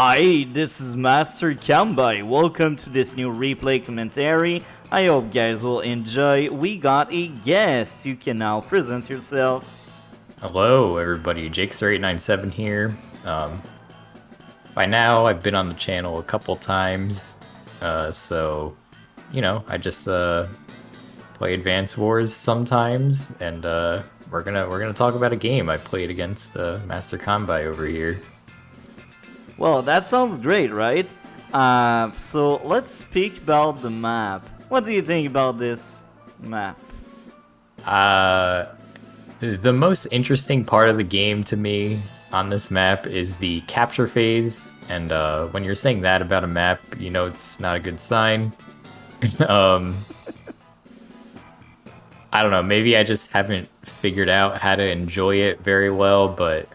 Hi, this is Master Kambai. Welcome to this new replay commentary. I hope guys will enjoy. We got a guest. You can now present yourself. Hello, everybody. jakester897 here. By now, I've been on the channel a couple times, so I just play Advance Wars sometimes, and we're gonna talk about a game I played against Master Kambai over here. Well, that sounds great, right? So let's speak about the map. What do you think about this map? The most interesting part of the game to me on this map is the capture phase, and when you're saying that about a map, it's not a good sign. um, I don't know, maybe I just haven't figured out how to enjoy it very well, but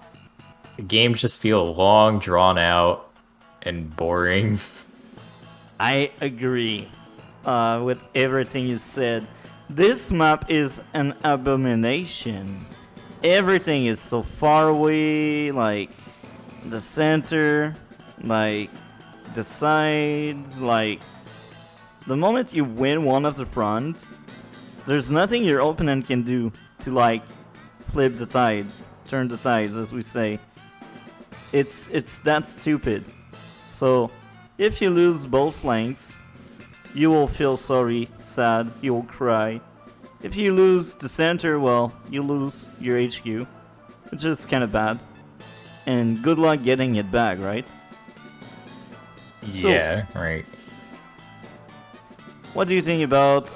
the games just feel long, drawn out, and boring. I agree with everything you said. This map is an abomination. Everything is so far away, like the center, like the sides, like the moment you win one of the fronts, there's nothing your opponent can do to like flip the tides, turn the tides as we say. It's that stupid. So if you lose both flanks, you will feel sorry, sad, you will cry. If you lose the center, well, you lose your HQ, which is kind of bad. And good luck getting it back, right? Yeah, right. What do you think about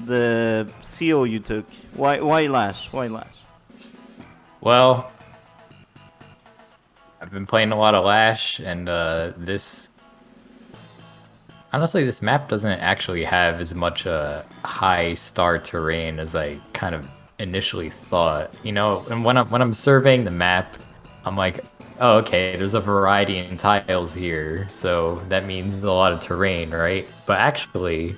the CO you took? Why Lash? Why Lash? Well, I've been playing a lot of Lash, and honestly, this map doesn't actually have as much high star terrain as I kind of initially thought. And when I'm surveying the map, I'm like, oh, okay, there's a variety in tiles here, so that means a lot of terrain, right? But actually,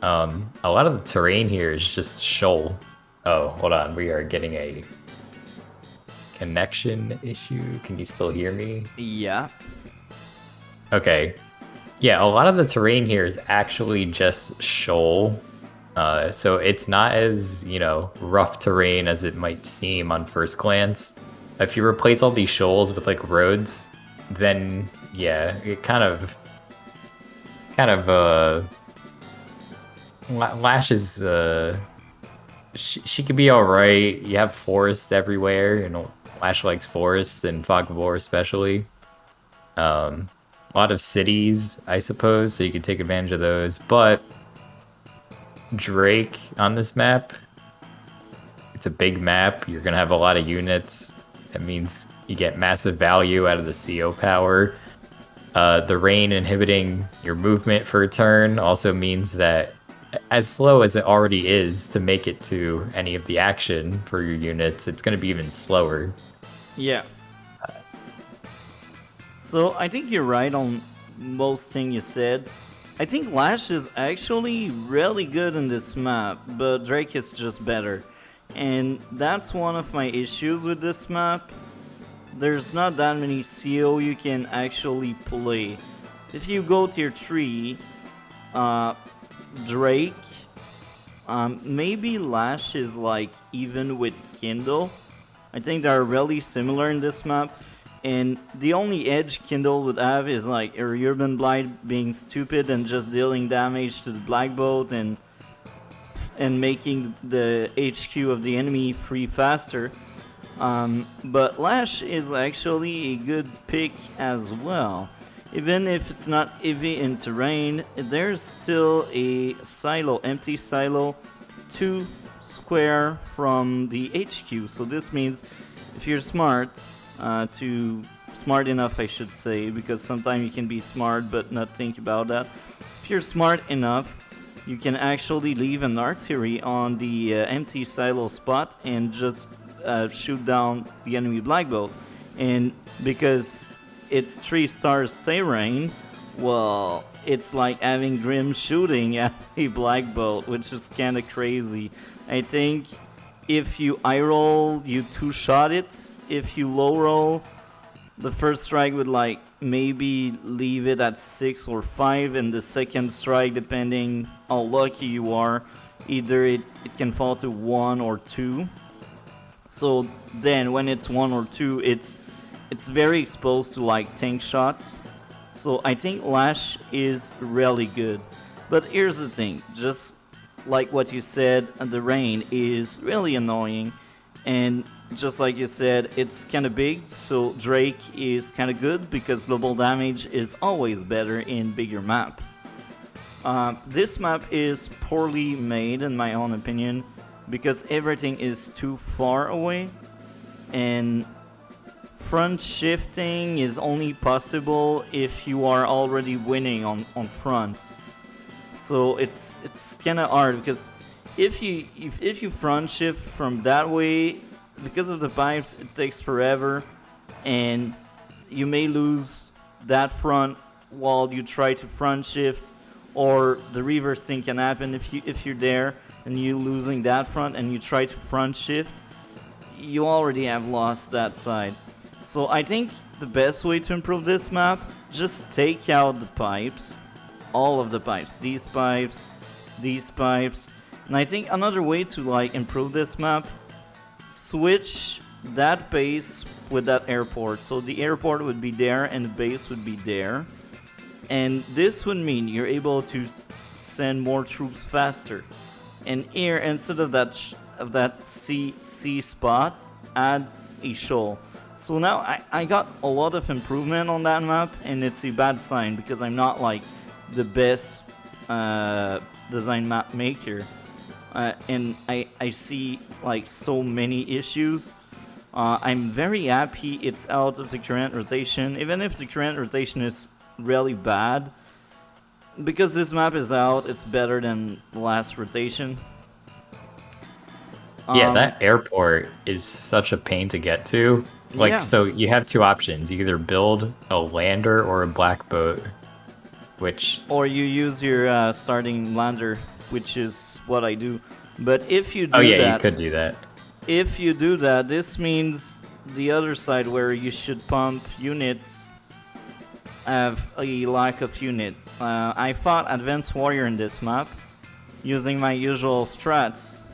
a lot of the terrain here is just shoal. Oh, hold on, we are getting a connection issue. Can you still hear me? Yeah. Okay. Yeah, a lot of the terrain here is actually just shoal. So it's not as, rough terrain as it might seem on first glance. If you replace all these shoals with like roads, then yeah, it Lash is she could be all right. You have forests everywhere, Lash likes forests and Fog of War especially. A lot of cities, I suppose, so you can take advantage of those. But Drake on this map, it's a big map. You're gonna have a lot of units. That means you get massive value out of the CO power. The rain inhibiting your movement for a turn also means that as slow as it already is to make it to any of the action for your units, it's going to be even slower. Yeah. So I think you're right on most thing you said. I think Lash is actually really good in this map, but Drake is just better. And that's one of my issues with this map. There's not that many CO you can actually play. If you go tier 3, Drake, maybe Lash is like even with Kindle. I think they're really similar in this map. And the only edge Kindle would have is like a Urban Blight being stupid and just dealing damage to the Black Bolt and making the HQ of the enemy free faster. But Lash is actually a good pick as well. Even if it's not heavy in terrain, there's still a silo, empty silo, 2 square from the HQ. So this means if you're smart enough, I should say, because sometimes you can be smart but not think about that. If you're smart enough, you can actually leave an artillery on the empty silo spot and just shoot down the enemy Black Bolt. And because it's 3 stars terrain, well, it's like having Grim shooting at a Black Bolt, which is kind of crazy. I think if you high roll, you 2-shot it. If you low roll, the first strike would like maybe leave it at 6 or 5, and the second strike, depending how lucky you are, either it can fall to 1 or 2. So then when it's 1 or 2, it's very exposed to like tank shots. So I think Lash is really good. But here's the thing, just like what you said, the rain is really annoying. And just like you said, it's kind of big, so Drake is kind of good because global damage is always better in bigger map. This map is poorly made in my own opinion because everything is too far away, and front shifting is only possible if you are already winning on front. So it's kind of hard because if you front shift from that way, because of the pipes, it takes forever, and you may lose that front while you try to front shift, or the reverse thing can happen if you're there and you losing that front and you try to front shift, you already have lost that side. So I think the best way to improve this map, just take out the pipes, all of the pipes, these pipes, and I think another way to like improve this map, switch that base with that airport. So the airport would be there and the base would be there, and this would mean you're able to send more troops faster. And here, instead of that C spot, add a shoal. So now I got a lot of improvement on that map, and it's a bad sign because I'm not like the best design map maker. And I see like so many issues. I'm very happy it's out of the current rotation, even if the current rotation is really bad. Because this map is out, it's better than the last rotation. Yeah, that airport is such a pain to get to. Like, Yeah. so you have two options: you either build a lander or a black boat. Which, Or you use your starting lander, which is what I do. But if you do oh yeah, that, you could do that. if you do that, this means the other side where you should pump units have a lack of unit. I fought Advanced Warrior in this map using my usual strats.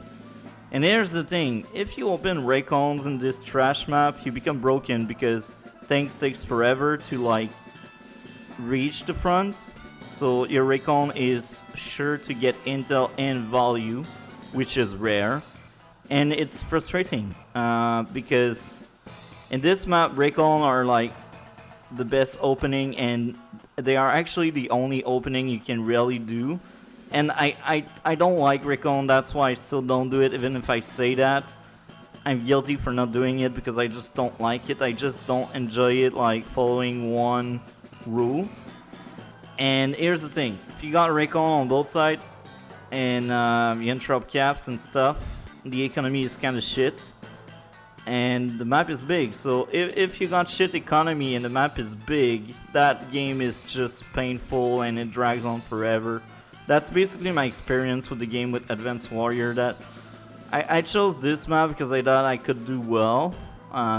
And here's the thing, if you open Raycons in this trash map, you become broken because tanks takes forever to like reach the front. So your Raycon is sure to get intel and value, which is rare. And it's frustrating because in this map, Raycon are like the best opening, and they are actually the only opening you can really do. And I don't like Raycon, that's why I still don't do it, even if I say that. I'm guilty for not doing it because I just don't like it. I just don't enjoy it like following one rule. And here's the thing, if you got Raycon on both sides and you interrupt caps and stuff, the economy is kind of shit. And the map is big, so if you got shit economy and the map is big, that game is just painful and it drags on forever. That's basically my experience with the game with Advanced Warrior, that I chose this map because I thought I could do well,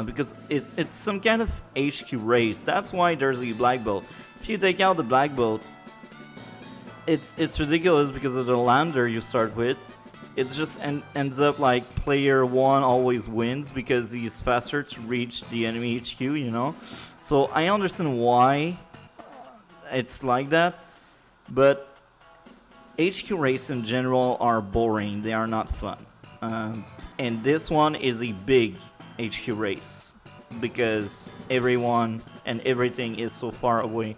because it's some kind of HQ race. That's why there's a black belt. If you take out the black belt, it's ridiculous because of the lander you start with. It just ends up like player 1 always wins because he's faster to reach the enemy HQ, you know? So I understand why it's like that, but HQ races in general are boring, they are not fun. And this one is a big HQ race because everyone and everything is so far away.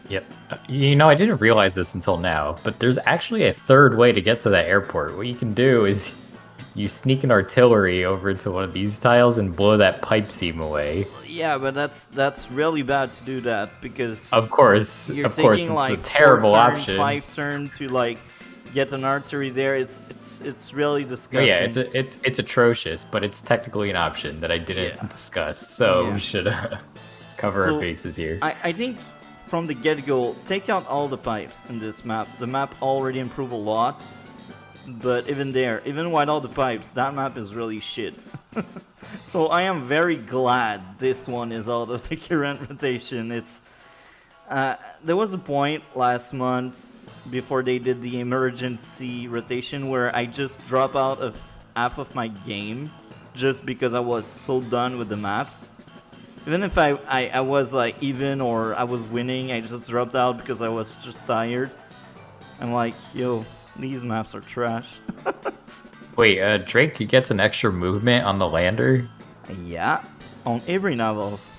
Yep. You know, I didn't realize this until now, but there's actually a third way to get to that airport. What you can do is you sneak an artillery over to one of these tiles and blow that pipe seam away. Yeah, but that's really bad to do that because Of course, you're it's taking like a terrible 4 turn, option. 5 turn to like get an artery there. It's really Oh, disgusting. yeah, it's atrocious, but it's technically an option that I didn't discuss. So Yeah. we should cover So, our bases here. I think from the get-go, take out all the pipes in this map. The map already improved a lot. But even there, even without the pipes, that map is really shit. So I am very glad this one is out of the current rotation. There was a point last month before they did the emergency rotation where I just dropped out of half of my game just because I was so done with the maps. Even if I was like even or I was winning, I just dropped out because I was just tired. I'm like, yo, these maps are trash. Wait, Drake gets an extra movement on the lander? Yeah, on every novels.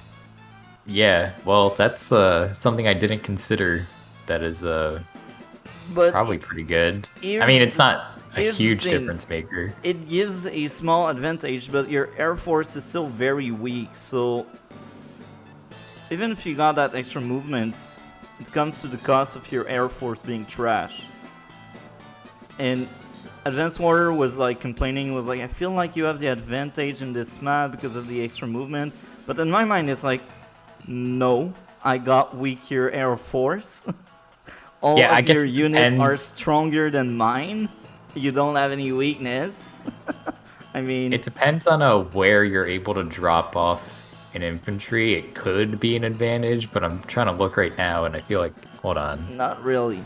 Yeah, well, that's something I didn't consider. That is But probably pretty good. I here's mean, it's not a here's the huge thing. difference maker. It gives a small advantage, but your Air Force is still very weak, so even if you got that extra movement, it comes to the cost of your Air Force being trash. And Advanced Warrior was like complaining, was like, I feel like you have the advantage in this map because of the extra movement. But in my mind, it's like, no, I got weaker Air Force. All Yeah, of I guess your it units are depends. stronger than mine. You don't have any weakness. I mean, It depends on where you're able to drop off an infantry. It could be an advantage, but I'm trying to look right now, and I feel like, hold on. not really.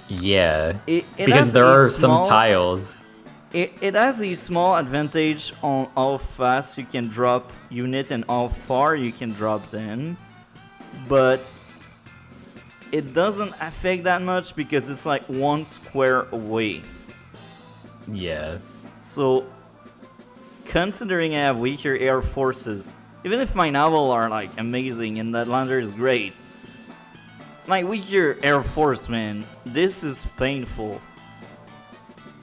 Yeah, It because has there a are some small tiles. it has a small advantage on how fast you can drop unit and how far you can drop them, but it doesn't affect that much because it's like 1 square away. Yeah. So, considering I have weaker air forces, even if my naval are like amazing and that lander is great, my weaker air force, man, this is painful.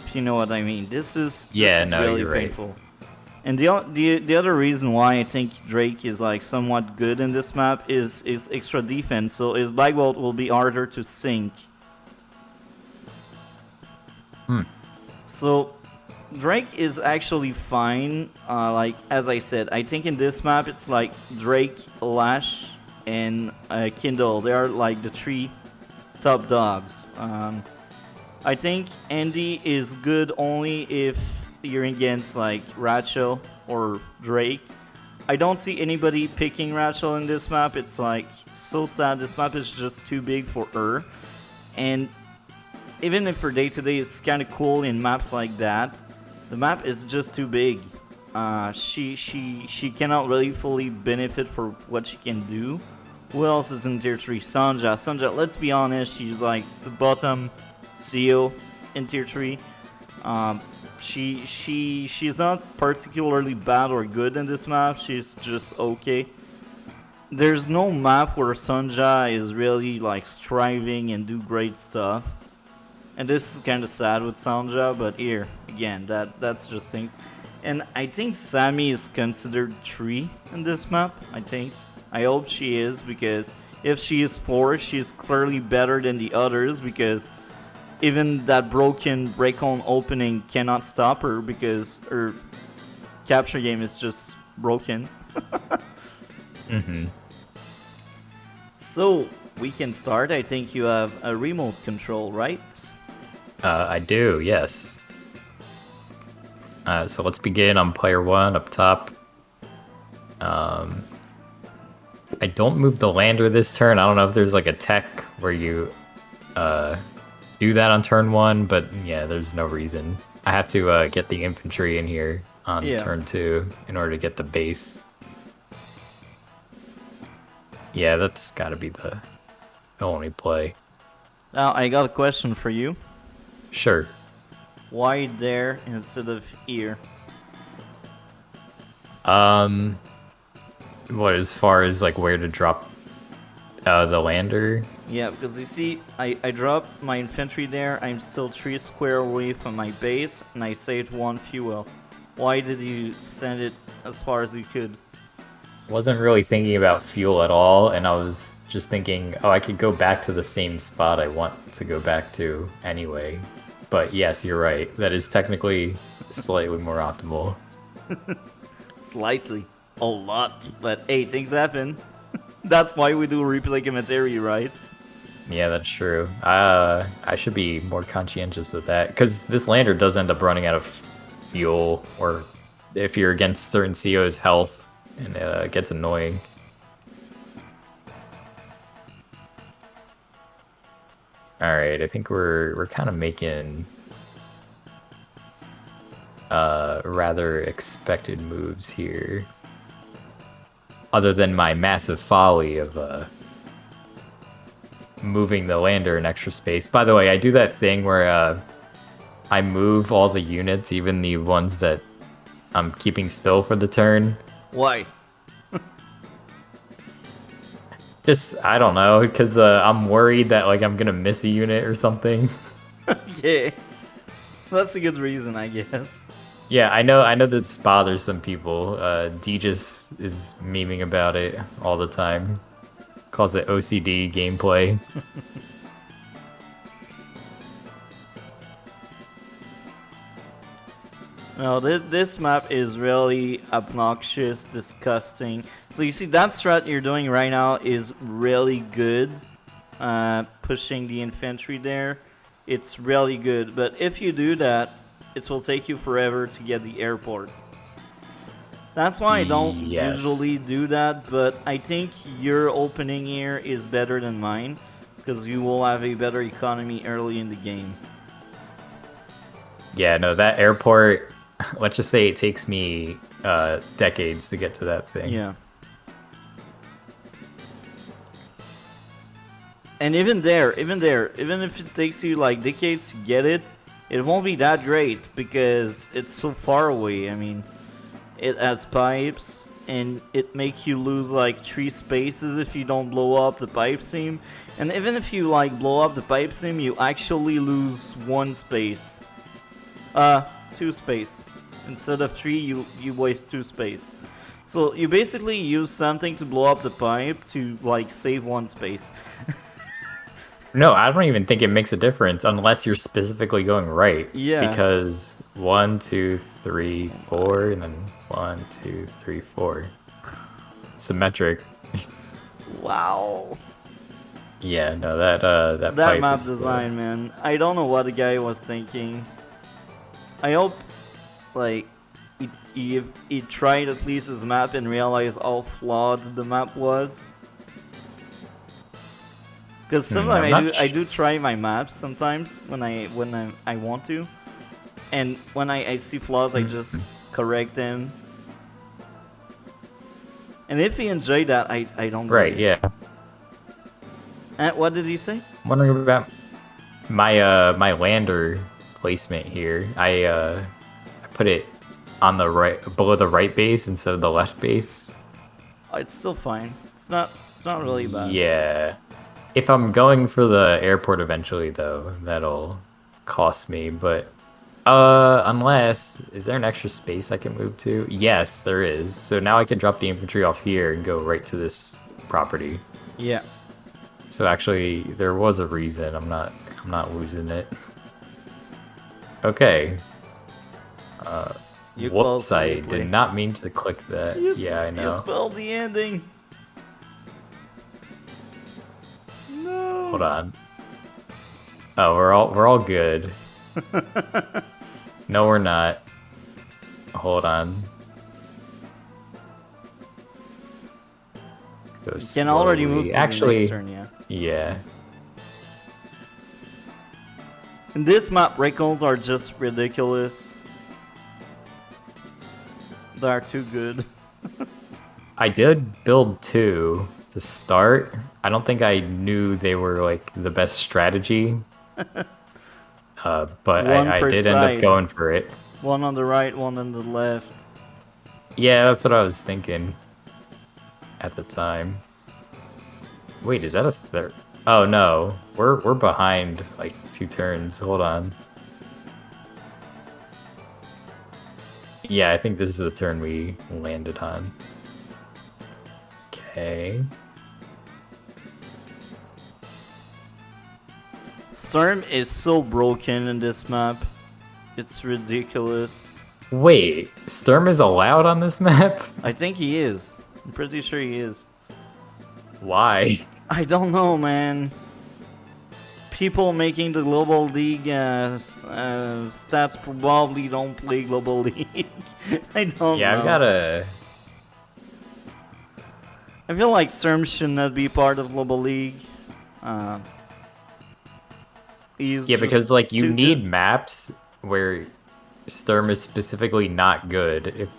If you know what I mean, this is Yeah, no, really you're right. painful. And the other reason why I think Drake is like somewhat good in this map is extra defense. So his Black Bolt will be harder to sink. So Drake is actually fine. Like as I said, I think in this map it's like Drake, Lash, and Kindle. They are like the three top dogs. I think Andy is good only if you're against like Rachel or Drake. I don't see anybody picking Rachel in this map. It's like so sad. This map is just too big for her. And even if her day to day is kind of cool in maps like that, the map is just too big. She cannot really fully benefit for what she can do. Who else is in tier 3? Sanja. Sanja, let's be honest, she's like the bottom CEO in tier 3. She's not particularly bad or good in this map. She's just okay. There's no map where Sanja is really like striving and do great stuff. And this is kind of sad with Sanja, but here again, that's just things. And I think Sammy is considered 3 in this map. I hope she is, because if she is 4, she's clearly better than the others, because even that broken break-on opening cannot stop her because her capture game is just broken. So, we can start. I think you have a remote control, right? I do, yes. So let's begin on player 1 up top. I don't move the lander this turn. I don't know if there's like a tech where you do that on turn 1, but yeah, there's no reason. I have to get the infantry in here on turn 2 in order to get the base. Yeah, that's gotta be the only play. Now, I got a question for you. Sure. Why there instead of here? What, as far as like where to drop the lander? Yeah, because you see, I dropped my infantry there. I'm still 3 square away from my base, and I saved 1 fuel. Why did you send it as far as you could? Wasn't really thinking about fuel at all, and I was just thinking, oh, I could go back to the same spot I want to go back to anyway. But yes, you're right. That is technically slightly more optimal. Slightly. A lot. But hey, things happen. That's why we do replay commentary, right? Yeah, that's true. I should be more conscientious of that because this lander does end up running out of fuel, or if you're against certain CO's health, and it gets annoying. All right, I think we're kind of making rather expected moves here. Other than my massive folly of moving the lander in extra space. By the way, I do that thing where I move all the units, even the ones that I'm keeping still for the turn. Why? Just, I don't know, because I'm worried that like I'm gonna miss a unit or something. Yeah. That's a good reason, I guess. Yeah, I know this bothers some people. D just is memeing about it all the time. Calls it OCD gameplay. No, this map is really obnoxious, disgusting. So you see that strat you're doing right now is really good. Pushing the infantry there. It's really good. But if you do that, it will take you forever to get the airport. That's why I don't usually do that, but I think your opening here is better than mine. Because you will have a better economy early in the game. Yeah, no, that airport, let's just say it takes me decades to get to that thing. Yeah. And even if it takes you like decades to get it, it won't be that great because it's so far away. I mean, it has pipes and it makes you lose like 3 spaces if you don't blow up the pipe seam. And even if you like blow up the pipe seam, you actually lose 1 space. 2 space. Instead of 3, you waste 2 space. So you basically use something to blow up the pipe to like save 1 space. No, I don't even think it makes a difference unless you're specifically going right. Yeah. Because 1, 2, 3, 4, and then 1, 2, 3, 4. Symmetric. Wow. Yeah, no, that That pipe map is design, man. I don't know what the guy was thinking. I hope, like, he tried at least his map and realized how flawed the map was. Because sometimes I do try my maps sometimes when I want to, and when I see flaws, I just correct them. And if he enjoyed that, I don't. Right, yeah. What did he say? I'm wondering about my my lander placement here. I put it on the right, below the right base instead of the left base. Oh, it's still fine. It's not really bad. Yeah. If I'm going for the airport eventually, though, that'll cost me. But unless, is there an extra space I can move to? Yes, there is. So now I can drop the infantry off here and go right to this property. Yeah. So actually, there was a reason. I'm not losing it. Okay. Whoops! I did not mean to click that. Yeah, I know. You spelled the ending. No. Hold on. Oh, we're all good. No, we're not. Hold on. Go You can already move to the next turn, yeah. Yeah. In this map, recalls are just ridiculous. They are too good. I did build 2 to start. I don't think I knew they were like the best strategy. But I did end up going for it. One on the right, one on the left. Yeah, that's what I was thinking at the time. Wait, is that a third? Oh no, we're behind like 2 turns. Hold on. Yeah, I think this is the turn we landed on. Okay. Storm is so broken in this map. It's ridiculous. Wait, Sturm is allowed on this map? I think he is. I'm pretty sure he is. Why? I don't know, man. people making the Global League stats probably don't play Global League. I don't Yeah, know. I've got a. I feel like Sturm should not be part of Global League. He's Yeah, just because like you too need good. maps where Sturm is specifically not good. If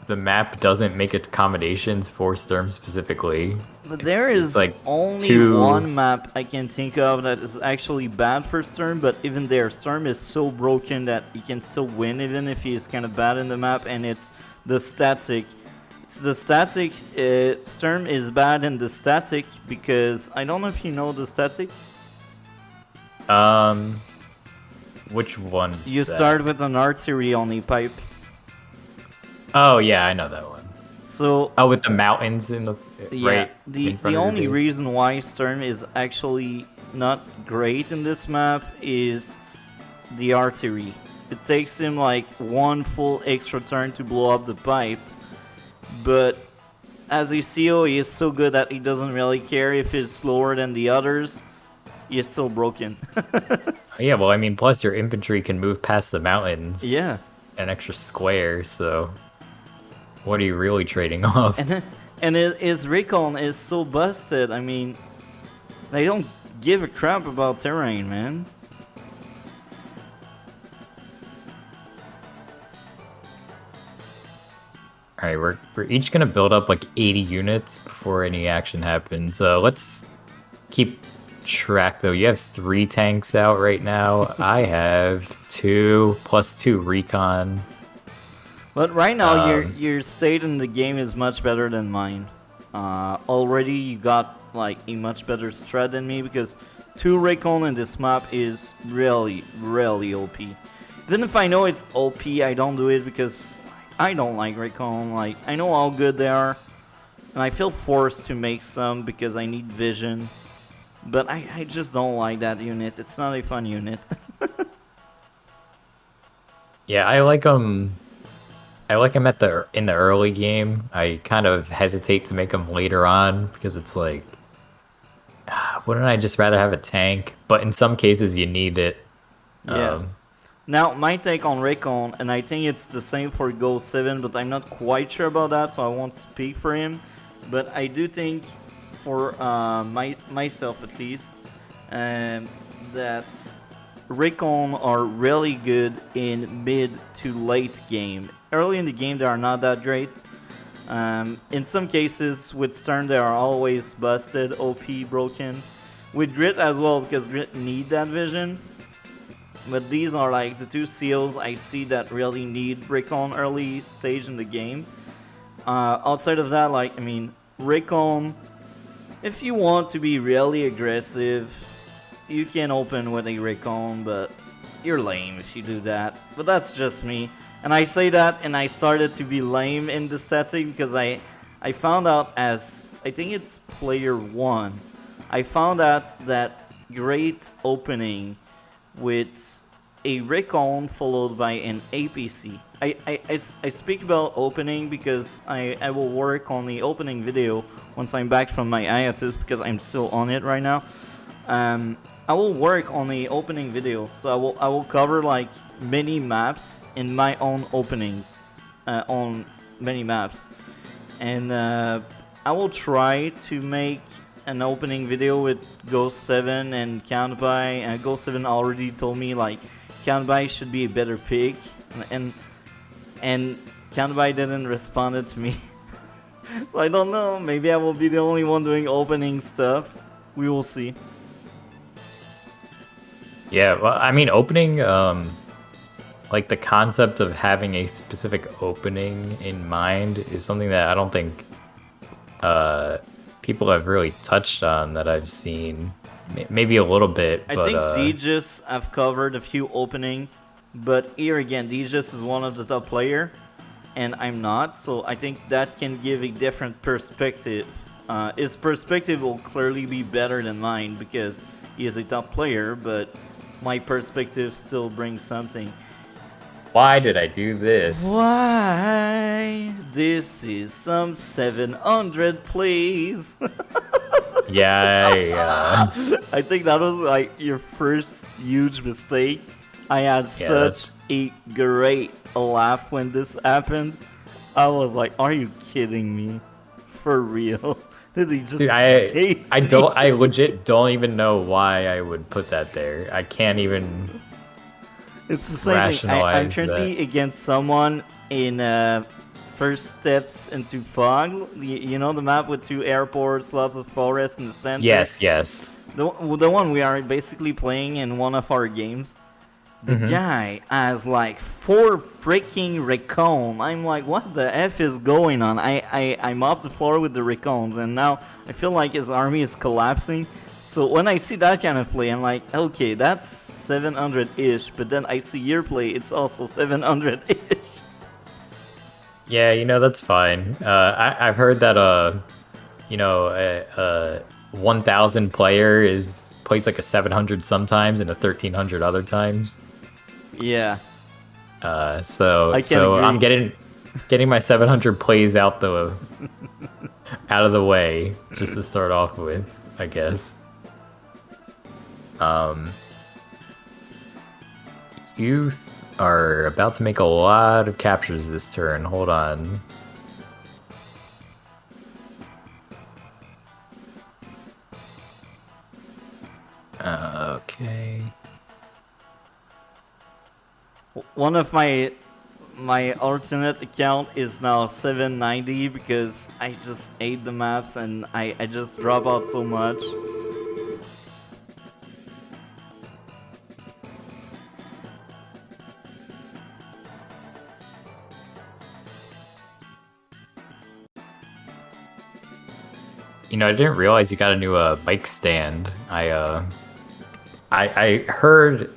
the map doesn't make accommodations for Sturm specifically, But there it's is like only too. one map I can think of that is actually bad for Sturm, but even there, Sturm is so broken that he can still win even if he is kind of bad in the map, and it's the static. It's the static. Sturm is bad in the static because I don't know if you know the static. Um, which one's You that? start with an artery only pipe. Oh yeah, I know that one. So Oh, with the mountains in the yeah, right the in front the of your only base. reason why Sturm is actually not great in this map is the artery. It takes him like one full extra turn to blow up the pipe, but as a CO, he is so good that he doesn't really care if it's slower than the others. He is so broken. Yeah, well, I mean, plus your infantry can move past the mountains Yeah, an extra square, so what are you really trading off? and his recon is so busted. I mean, they don't give a crap about terrain, man. All right, we're each gonna build up like 80 units before any action happens. Let's keep track though. You have 3 tanks out right now. I have 2 plus 2 recon. But right now, Um, your state in the game is much better than mine. Already, you got like a much better strat than me because 2 recon in this map is really, really OP. Even if I know it's OP, I don't do it because I don't like recon. Like I know how good they are, and I feel forced to make some because I need vision. But I just don't like that unit. It's not a fun unit. yeah, I like them. I like them at the in the early game. I kind of hesitate to make them later on because it's like, wouldn't I just rather have a tank? But in some cases, you need it. Yeah. Now, my take on Recon, and I think it's the same for Go 7, but I'm not quite sure about that, so I won't speak for him. But I do think, for myself at least, that Recon are really good in mid to late game. Early in the game, they are not that great. In some cases, with Stern, they are always busted, OP, broken. With Grit as well, because Grit need that vision. But these are like the 2 seals I see that really need Recon early stage in the game. Outside of that, like, I mean, Recon, if you want to be really aggressive, you can open with a Recon, but you're lame if you do that. But that's just me. And I say that, and I started to be lame in the static because I found out as, I think it's player 1, I found out that great opening with a recon followed by an APC. I speak about opening because I will work on the opening video once I'm back from my hiatus because I'm still on it right now. I will work on the opening video, so I will cover like many maps in my own openings on many maps, and I will try to make an opening video with Ghost 7 and Countby. Ghost 7 already told me like Countby should be a better pick, and Countby didn't respond to me. So I don't know, maybe I will be the only one doing opening stuff. We will see. Yeah, well, I mean, opening, like the concept of having a specific opening in mind is something that I don't think people have really touched on that I've seen. Maybe a little bit, I but think DJs have covered a few opening, but here again, DJs is one of the top player, and I'm not, so I think that can give a different perspective. His perspective will clearly be better than mine because he is a top player, but my perspective still brings something. why did I do this? Why? This is some 700, please. Yeah, I think that was like your first huge mistake. I had such that's a great laugh when this happened. I was like, "Are you kidding me? For real? Did he dude. just I gave I me?" don't I legit don't even know why I would put that there. I can't even It's the same thing. I'm rationalize that. currently against someone in First Steps into Fog. You know the map with two airports, lots of forest in the center. Yes, yes. The one we are basically playing in one of our games. The Mm-hmm. guy has like 4 freaking recon. I'm like, what the F is going on? I mopped the floor with the recons, and now I feel like his army is collapsing. So when I see that kind of play, I'm like, okay, that's 700-ish. But then I see your play, it's also 700-ish. Yeah, that's fine. I've heard that a 1,000 player plays like a 700 sometimes and a 1,300 other times. Yeah, So I can so I'm agree. getting my 700 plays out of the way just to start off with, I guess. Um, you are about to make a lot of captures this turn. Hold on. Okay. One of my alternate account is now 790 because I just ate the maps and I just drop out so much. I didn't realize you got a new bike stand. I heard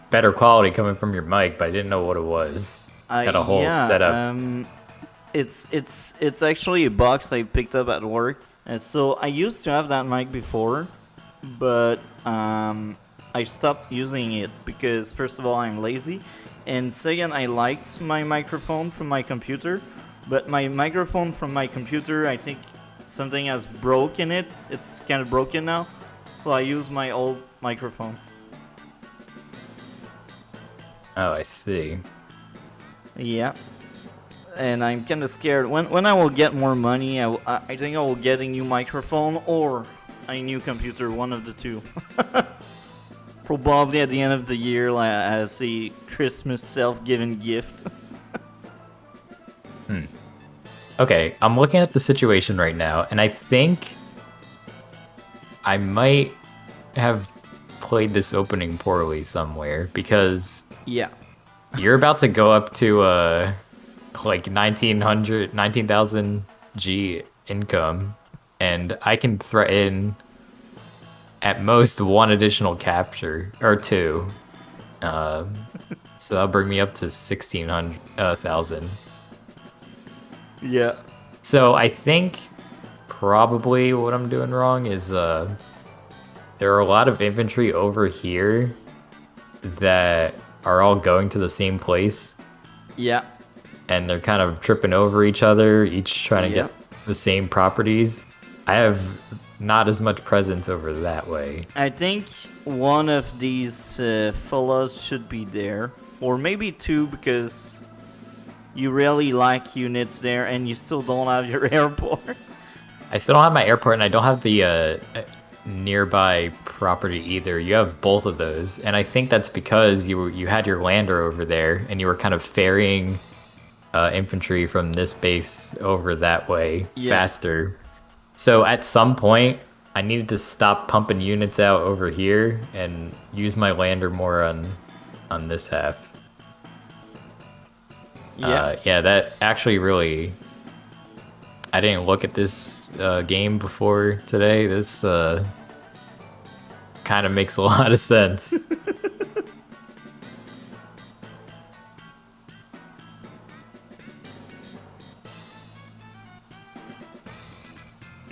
better quality coming from your mic, but I didn't know what it was. Got a whole Yeah, setup. it's actually a box I picked up at work. And so I used to have that mic before, but I stopped using it because first of all I'm lazy, and second I liked my microphone from my computer, but my microphone from my computer, I think something has broken it. It's kind of broken now, so I use my old microphone. Oh, I see. Yeah. And I'm kind of scared. When I will get more money, I think I will get a new microphone or a new computer, one of the two. Probably at the end of the year, like as a Christmas self-given gift. Okay, I'm looking at the situation right now, and I think I might have played this opening poorly somewhere because Yeah. you're about to go up to like 19,000 G income, and I can threaten at most one additional capture or two. So that'll bring me up to 1,600,000. Yeah. So I think probably what I'm doing wrong is there are a lot of infantry over here that are all going to the same place, Yeah. and they're kind of tripping over each other, each trying to Yeah. get the same properties. I have not as much presence over that way. I think one of these fellows should be there, or maybe two, because you really like units there, and you still don't have your airport. I still don't have my airport, and I don't have the nearby property either. You have both of those, and I think that's because you had your lander over there, and you were kind of ferrying infantry from this base over that way Yeah. faster. So at some point, I needed to stop pumping units out over here and use my lander more on this half. Yeah. Yeah, that actually really. I didn't look at this game before today. This kind of makes a lot of sense.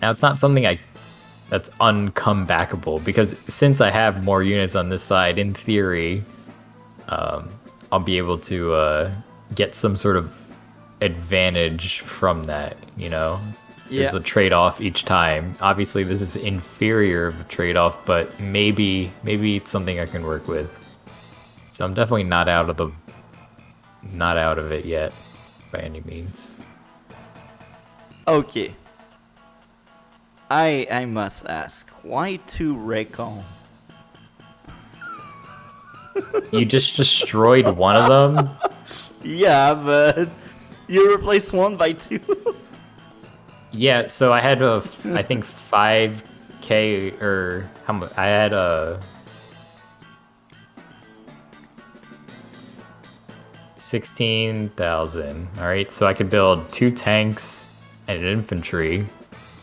Now, it's not something that's uncomebackable, because since I have more units on this side, in theory, I'll be able to get some sort of advantage from that, Yeah. there's a trade-off each time. Obviously, this is inferior of a trade-off, but maybe it's something I can work with. So I'm definitely not out of it yet by any means. Okay. I must ask, why 2 Raycon? You just destroyed one of them. Yeah, but you replace 1 by 2. Yeah, so I had I think 5K or how much? I had a 16,000. All right, so I could build 2 tanks and an infantry.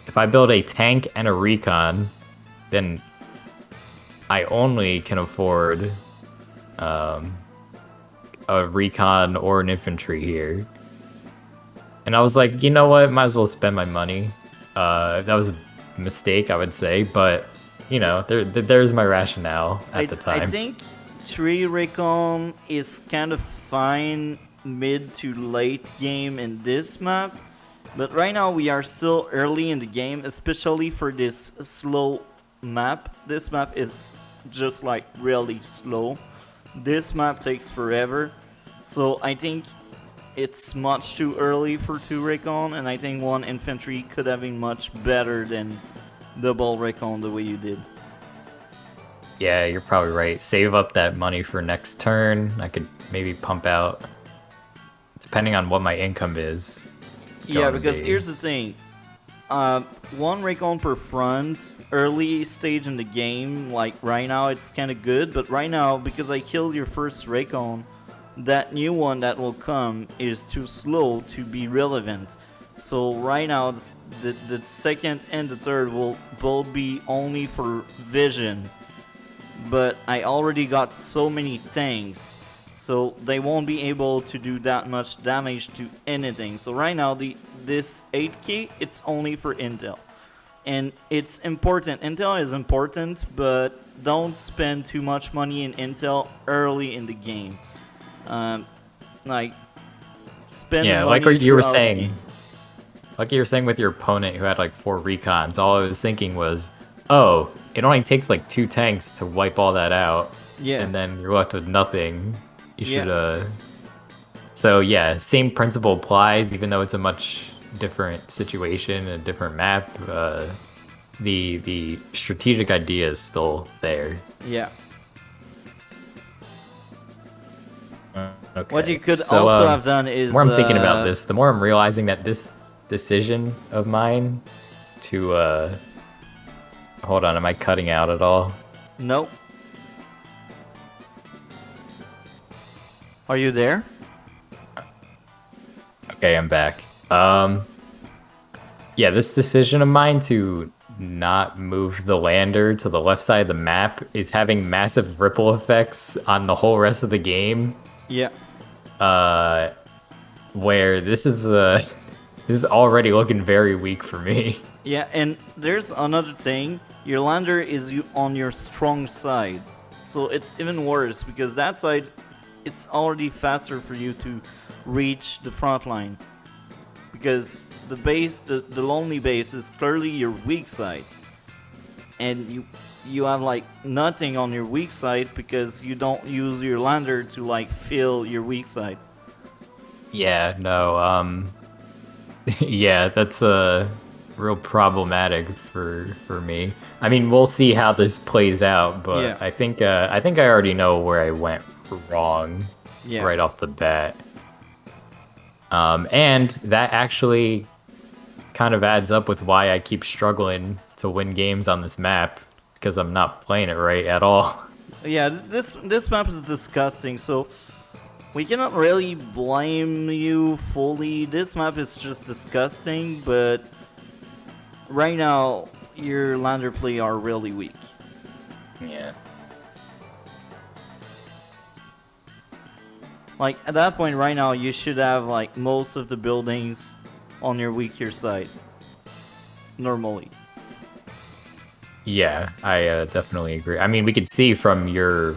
If I build a tank and a recon, then I only can afford a recon or an infantry here. And I was like, you know what? Might as well spend my money. That was a mistake, I would say, but you know, there's my rationale at the time. I think 3 Recon is kind of fine mid to late game in this map, but right now we are still early in the game, especially for this slow map. This map is just like really slow. This map takes forever, so I think it's much too early for 2 Recon, and I think 1 infantry could have been much better than double Recon the way you did. Yeah, you're probably right. Save up that money for next turn. I could maybe pump out, depending on what my income is. Yeah, because here's the thing. 1 Recon per front, early stage in the game, like right now it's kind of good, but right now, because I killed your first Recon, that new one that will come is too slow to be relevant. So right now, the second and the third will both be only for vision. But I already got so many tanks, so they won't be able to do that much damage to anything. So right now, this 8k, it's only for intel. And it's important. Intel is important, but don't spend too much money in intel early in the game. Like, spend money like you were throughout the saying. game. Like you were saying with your opponent who had like 4 recons, all I was thinking was, oh, it only takes like 2 tanks to wipe all that out. Yeah. And then you're left with nothing. You should, Yeah. So yeah, same principle applies, even though it's a much different situation, a different map. The strategic idea is still there. Yeah. Okay. What you could So, also have done is... the more I'm thinking about this, the more I'm realizing that this decision of mine to, hold on, am I cutting out at all? Nope. Are you there? Okay, I'm back. Yeah, this decision of mine to not move the lander to the left side of the map is having massive ripple effects on the whole rest of the game. Yeah. Where this is already looking very weak for me. Yeah, and there's another thing. Your lander is on your strong side. So it's even worse, because that side, it's already faster for you to reach the front line. Because the base, the lonely base is clearly your weak side. And you have like nothing on your weak side because you don't use your lander to like fill your weak side. Yeah, no, yeah, that's real problematic for me. I mean, we'll see how this plays out, but Yeah. I think I already know where I went wrong Yeah. right off the bat. And that actually kind of adds up with why I keep struggling to win games on this map, because I'm not playing it right at all. Yeah, this map is disgusting, so we cannot really blame you fully. This map is just disgusting, but right now your lander play are really weak. Yeah. Like at that point right now you should have like most of the buildings on your weaker side. Normally. Yeah, I definitely agree. I mean, we could see from your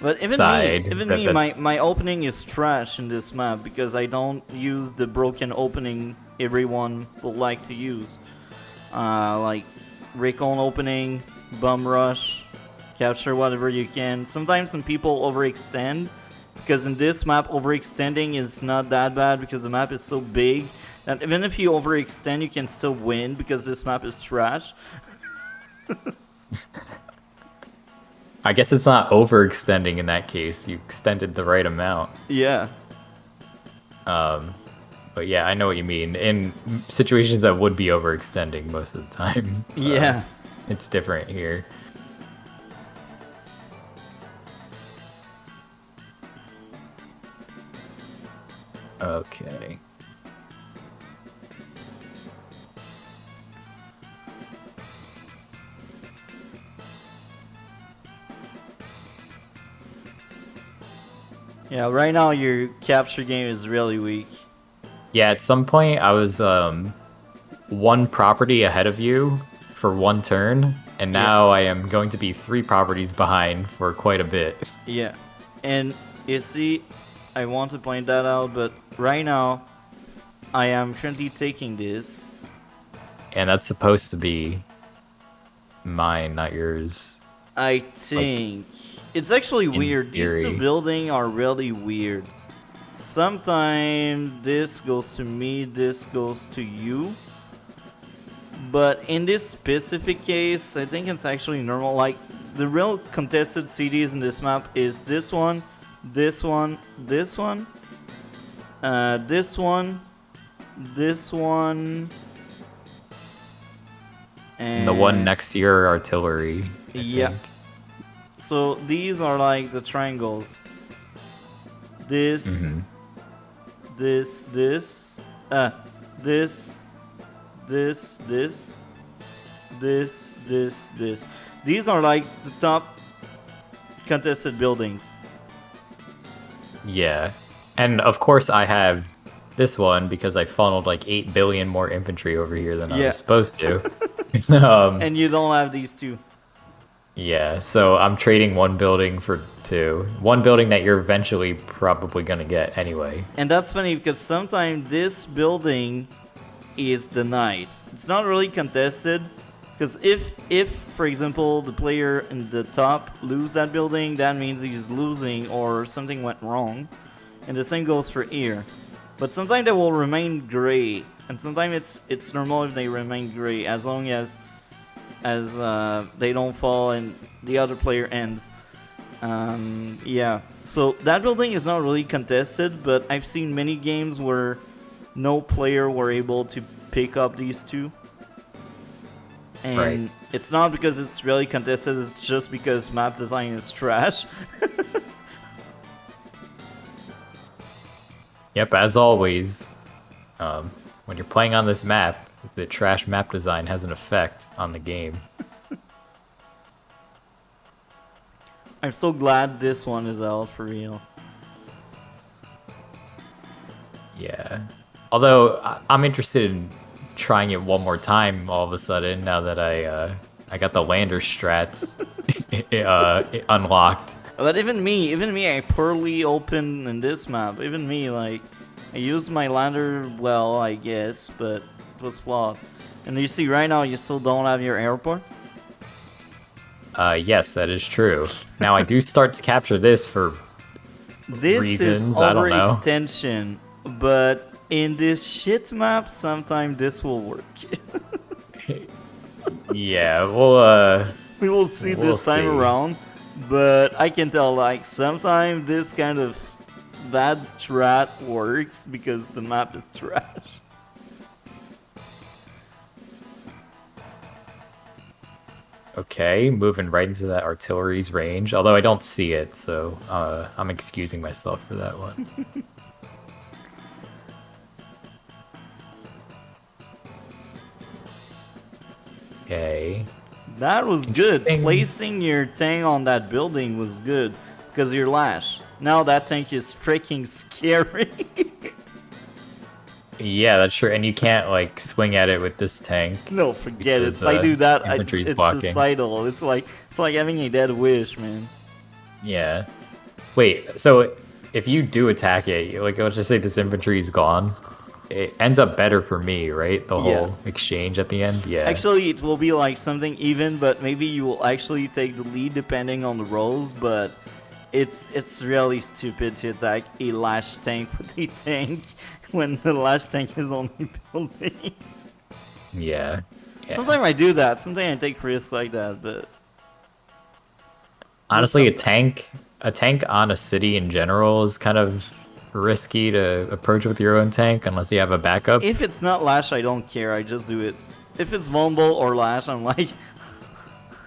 But even side me, that's... my opening is trash in this map because I don't use the broken opening everyone would like to use. Like recon opening, bum rush, capture whatever you can. Sometimes some people overextend, because in this map overextending is not that bad because the map is so big that even if you overextend you can still win because this map is trash. I guess it's not overextending in that case. You extended the right amount. Yeah. But yeah, I know what you mean. In situations that would be overextending most of the time. Yeah. It's different here. Okay. Yeah, right now your capture game is really weak. Yeah, at some point I was one property ahead of you for one turn, and now I am going to be 3 properties behind for quite a bit. Yeah. And you see, I want to point that out, but right now I am currently taking this. And that's supposed to be mine, not yours. I think it's actually weird. These two buildings are really weird. Sometimes this goes to me, this goes to you. But in this specific case, I think it's actually normal. Like, the real contested cities in this map is this one, this one, this one, this one, this one, and the one next to your artillery. I think. So these are like the triangles. This, this, this, this, this. These are like the top contested buildings. Yeah. And of course I have this one because I funneled like 8 billion more infantry over here than I was supposed to. And you don't have these two. Yeah, so I'm trading one building for 2. One building that you're eventually probably gonna get anyway. And that's funny because sometimes this building is denied. It's not really contested, because if for example the player in the top lose that building, that means he's losing or something went wrong. And the same goes for here. But sometimes they will remain gray, and sometimes it's normal if they remain gray as long as they don't fall and the other player ends. Yeah, so that building is not really contested, but I've seen many games where no player were able to pick up these two. And it's not because it's really contested, it's just because map design is trash. Yep, as always, when you're playing on this map, the trash map design has an effect on the game. I'm so glad this one is out for real. Yeah. Although, I'm interested in trying it one more time all of a sudden, now that I got the lander strats unlocked. But even me, I poorly opened in this map. Even me, like, I used my lander well, I guess, but it was flawed. And you see, right now, you still don't have your airport? Yes, that is true. Now, I do start to capture this for reasons, I don't know. This is overextension, but in this shit map, sometimes this will work. Yeah, well, we will see this time around. But I can tell, like, sometimes this kind of bad strat works because the map is trash. Okay, moving right into that artillery's range, although I don't see it, so I'm excusing myself for that one. Okay. That was good. Placing your tank on that building was good because your lash. Now that tank is freaking scary. Yeah, that's true. And you can't like swing at it with this tank. No, forget it. If I do that, it's suicidal. It's like having a dead wish, man. Yeah. Wait, so if you do attack it, like let's just say this infantry is gone. it ends up better for me, right? The Yeah. whole exchange at the end. Yeah. Actually, it will be like something even, but maybe you will actually take the lead depending on the rolls. But it's really stupid to attack a lash tank with a tank when the lash tank is only building. Yeah. Yeah. Sometimes I do that. Sometimes I take risks like that, but just Honestly, sometimes. a tank on a city in general is kind of risky to approach with your own tank unless you have a backup. If it's not lash, I don't care. I just do it. If it's vulnerable or lash, I'm like,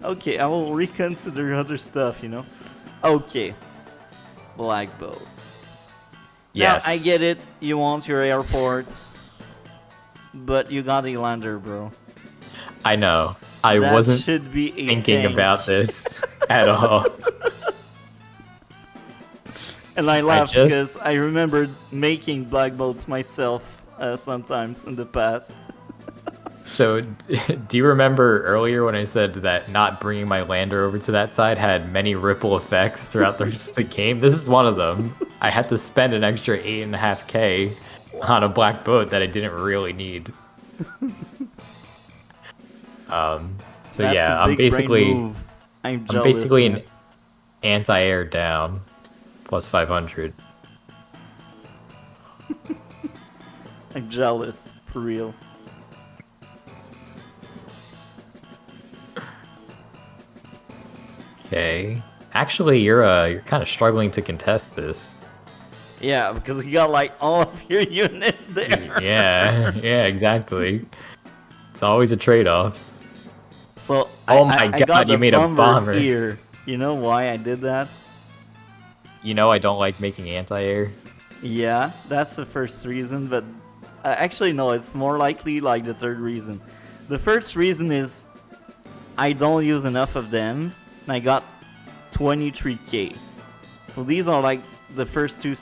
okay, I will reconsider other stuff. Okay, black bow. Now I Yes. get it. You want your airport, but you got a lander, bro. I know. I That wasn't should be a thinking tank. about this at all. And I I laugh just because I remembered making black bolts myself sometimes in the past. So, do you remember earlier when I said that not bringing my lander over to that side had many ripple effects throughout the rest of the game? This is one of them. I had to spend an extra 8.5K on a black boat that I didn't really need. So That's a yeah, big brain move. I'm I'm jealous, basically man. an anti-air down plus 500. I'm jealous, for real. Okay. Actually, you're kind of struggling to contest this. Yeah, because you got like all of your unit there. Yeah, yeah, exactly. It's always a trade-off. So Oh my I got god, you the made a bomber bomber. here. You know why I did that? You know I don't like making anti-air. Yeah, that's the first reason, but actually no, it's more likely like the third reason. The first reason is I don't use enough of them, and I got 23k. So these are like the first two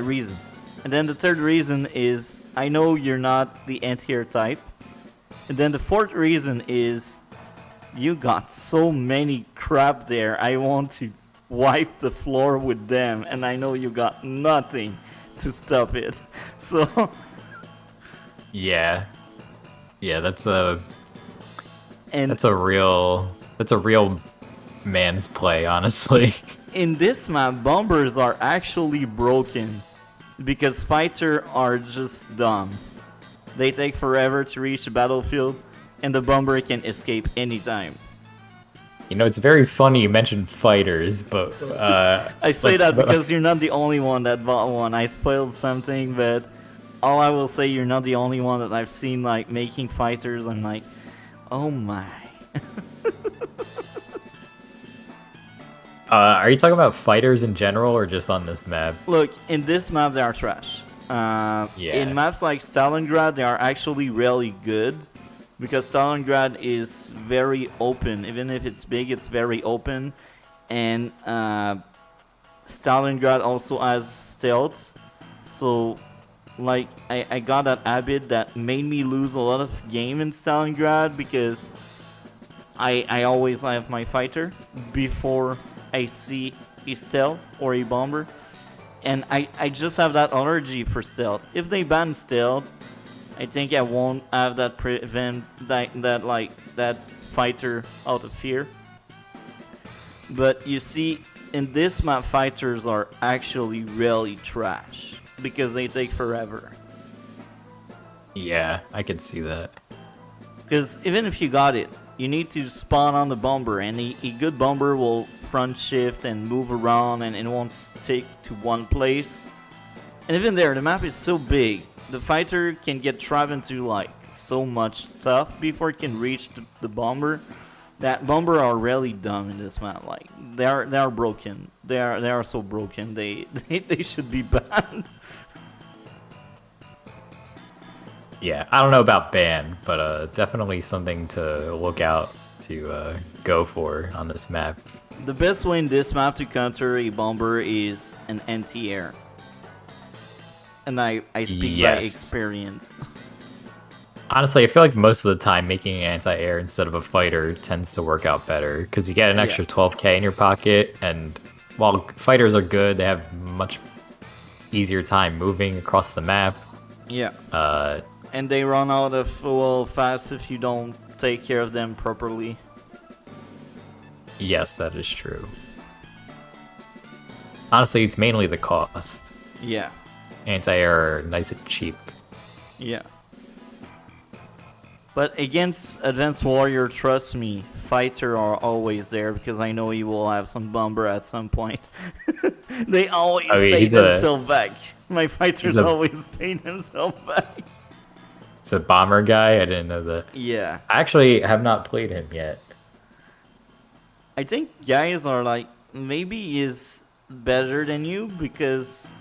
reason. And then the third reason is I know you're not the anti-air type. And then the fourth reason is you got so many crap there. I want to wipe the floor with them, and I know you got nothing to stop it. So Yeah. Yeah, and that's a real man's play, honestly. in this map, bombers are actually broken because fighters are just dumb. They take forever to reach the battlefield, and the bomber can escape anytime. You know, it's very funny you mentioned fighters, but I say that because you're not the only one that bought one. I spoiled something, but all I will say, you're not the only one that I've seen like making fighters. I'm like, oh my. Are you talking about fighters in general or just on this map? Look, in this map they are trash. Yeah. In maps like Stalingrad, they are actually really good because Stalingrad is very open. Even if it's big, it's very open, and Stalingrad also has stealth. So, like, I got that habit that made me lose a lot of game in Stalingrad because I always have my fighter before I see a stealth or a bomber. And I just have that allergy for stealth. If they ban stealth, I think I won't have that prevent that fighter out of fear. But you see, in this map, fighters are actually really trash because they take forever. Yeah, I can see that. Because even if you got it, you need to spawn on the bomber, and a good bomber will front shift and move around, and it won't stick to one place. And even there, the map is so big, the fighter can get trapped into like so much stuff before it can reach the bomber. That bomber are really dumb in this map. Like they are broken. They are so broken. They should be banned. Yeah, I don't know about ban, but definitely something to look out to go for on this map. The best way in this map to counter a bomber is an anti-air. And I speak by experience. Honestly, I feel like most of the time making an anti-air instead of a fighter tends to work out better because you get an extra 12k in your pocket, and while fighters are good, they have much easier time moving across the map. Yeah. Uh, And they run out of fuel fast if you don't take care of them properly. yes, that is true. Honestly, it's mainly the cost. Yeah. Anti-air are nice and cheap. Yeah. But against Advanced Warrior, trust me, fighter are always there because I know you will have some bomber at some point. They always I mean, pay he's themselves back. My fighters a- always pay themselves back. It's a bomber guy. I didn't know that. Yeah. I actually have not played him yet. I think guys are like, maybe he's better than you because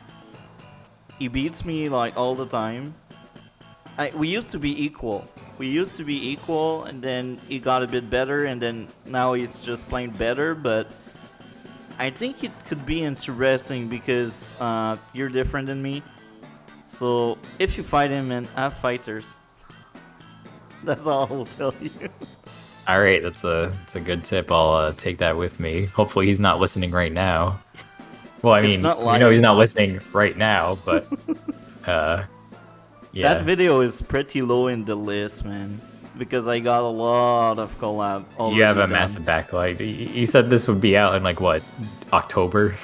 he beats me like all the time. We used to be equal. And then he got a bit better, and then now he's just playing better. But I think it could be interesting because you're different than me. So if you fight him and have fighters, that's all I will tell you. All right, that's a good tip. I'll take that with me. Hopefully, he's not listening right now. Well, I mean, not we know he's live. not listening right now, but yeah. That video is pretty low in the list, man, because I got a lot of collab already You have a done. massive backlight. You said this would be out in like what, October?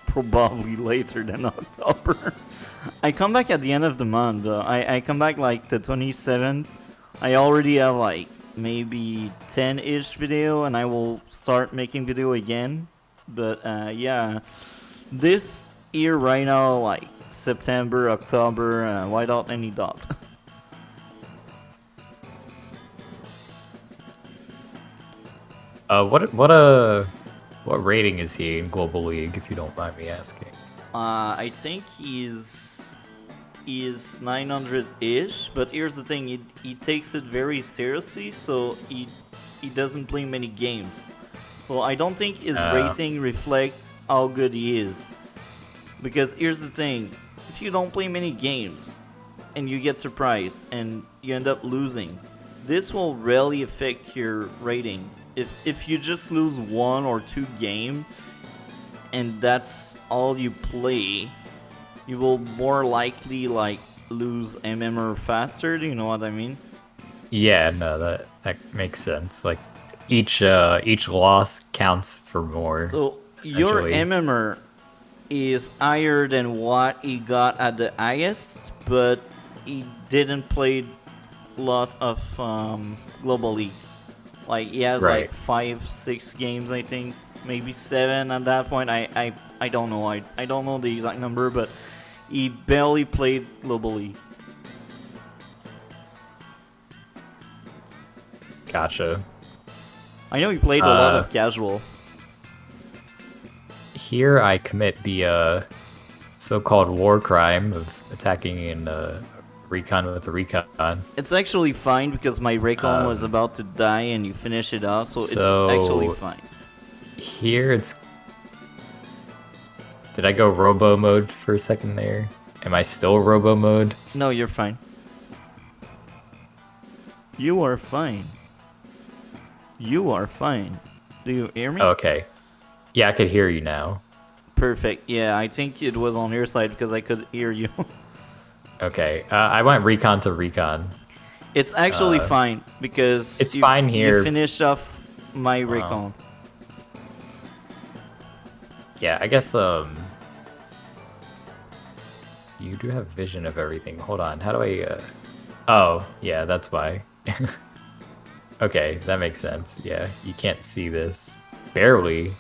Probably later than October. I come back at the end of the month. I come back like the 27th. I already have like maybe 10-ish video, and I will start making video again. But yeah, this year right now, like September, October, without any doubt. What rating is he in Global League, if you don't mind me asking? I think he's 900-ish, but here's the thing, he takes it very seriously, so he doesn't play many games. So I don't think his rating reflects how good he is. Because here's the thing, if you don't play many games and you get surprised and you end up losing, this will really affect your rating. If you just lose 1 or 2 games and that's all you play, you will more likely like lose MMR faster. Do you know what I mean? Yeah, no, that makes sense. Like each loss counts for more. So your essentially. MMR is higher than what he got at the highest, but he didn't play a lot of Global League. Like he has Right. like 5-6 games, I think, maybe 7 at that point. I don't know. I don't know the exact number, but he barely played Global League. Gotcha. I know he played a lot of casual. Here I commit the so-called war crime of attacking in recon with a recon. It's actually fine because my Raycon was about to die and you finish it off, so it's actually fine. Here it's... Did I go robo mode for a second there? Am I still robo mode? No, you're fine. You are fine. You are fine. Do you hear me? Okay. Yeah, I could hear you now. Perfect. Yeah, I think it was on your side because I could hear you. Okay. I went recon to recon. It's actually fine because it's fine here. You finished off my Raycon. Yeah, I guess you do have vision of everything. Hold on. How do I Oh, yeah, that's why. Okay, that makes sense. Yeah, you can't see this. Barely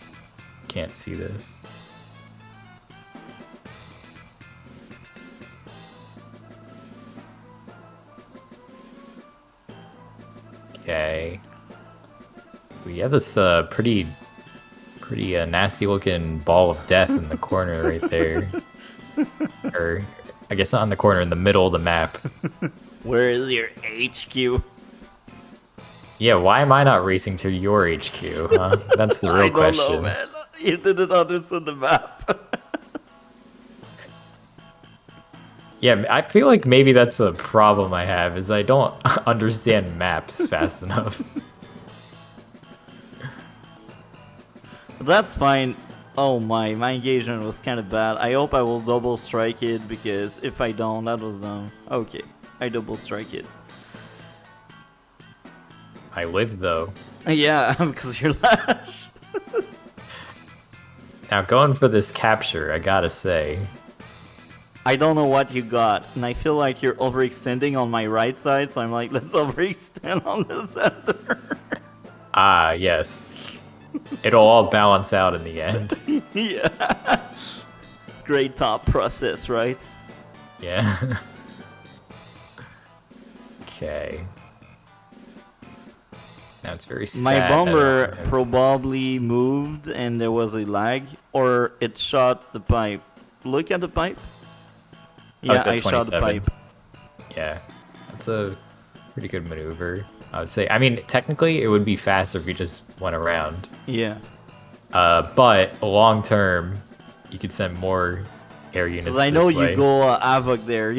can't see this. Okay. We have this pretty nasty looking ball of death in the corner right there. Or I guess not in the corner, in the middle of the map. Where is your HQ? Yeah, why am I not racing to your HQ, huh? That's the real question. I don't know, man. You didn't understand the map. Yeah, I feel like maybe that's a problem I have, is I don't understand maps fast enough. That's fine. Oh my engagement was kind of bad. I hope I will double strike it, because if I don't, that was dumb. Okay, I double strike it. I lived though. Yeah, because you're Lash. Now going for this capture, I gotta say. I don't know what you got, and I feel like you're overextending on my right side, so I'm like, let's overextend on the center. Ah, yes. It'll all balance out in the end. Yeah. Great thought process, right? Yeah. Okay. Now it's very sad. My bomber probably moved and there was a lag, or it shot the pipe. Look at the pipe. Yeah, I shot the pipe. Yeah, that's a pretty good maneuver, I would say. I mean, technically, it would be faster if you just went around. Yeah. But long term, you could send more air units. Because I know this way. you go Havoc there.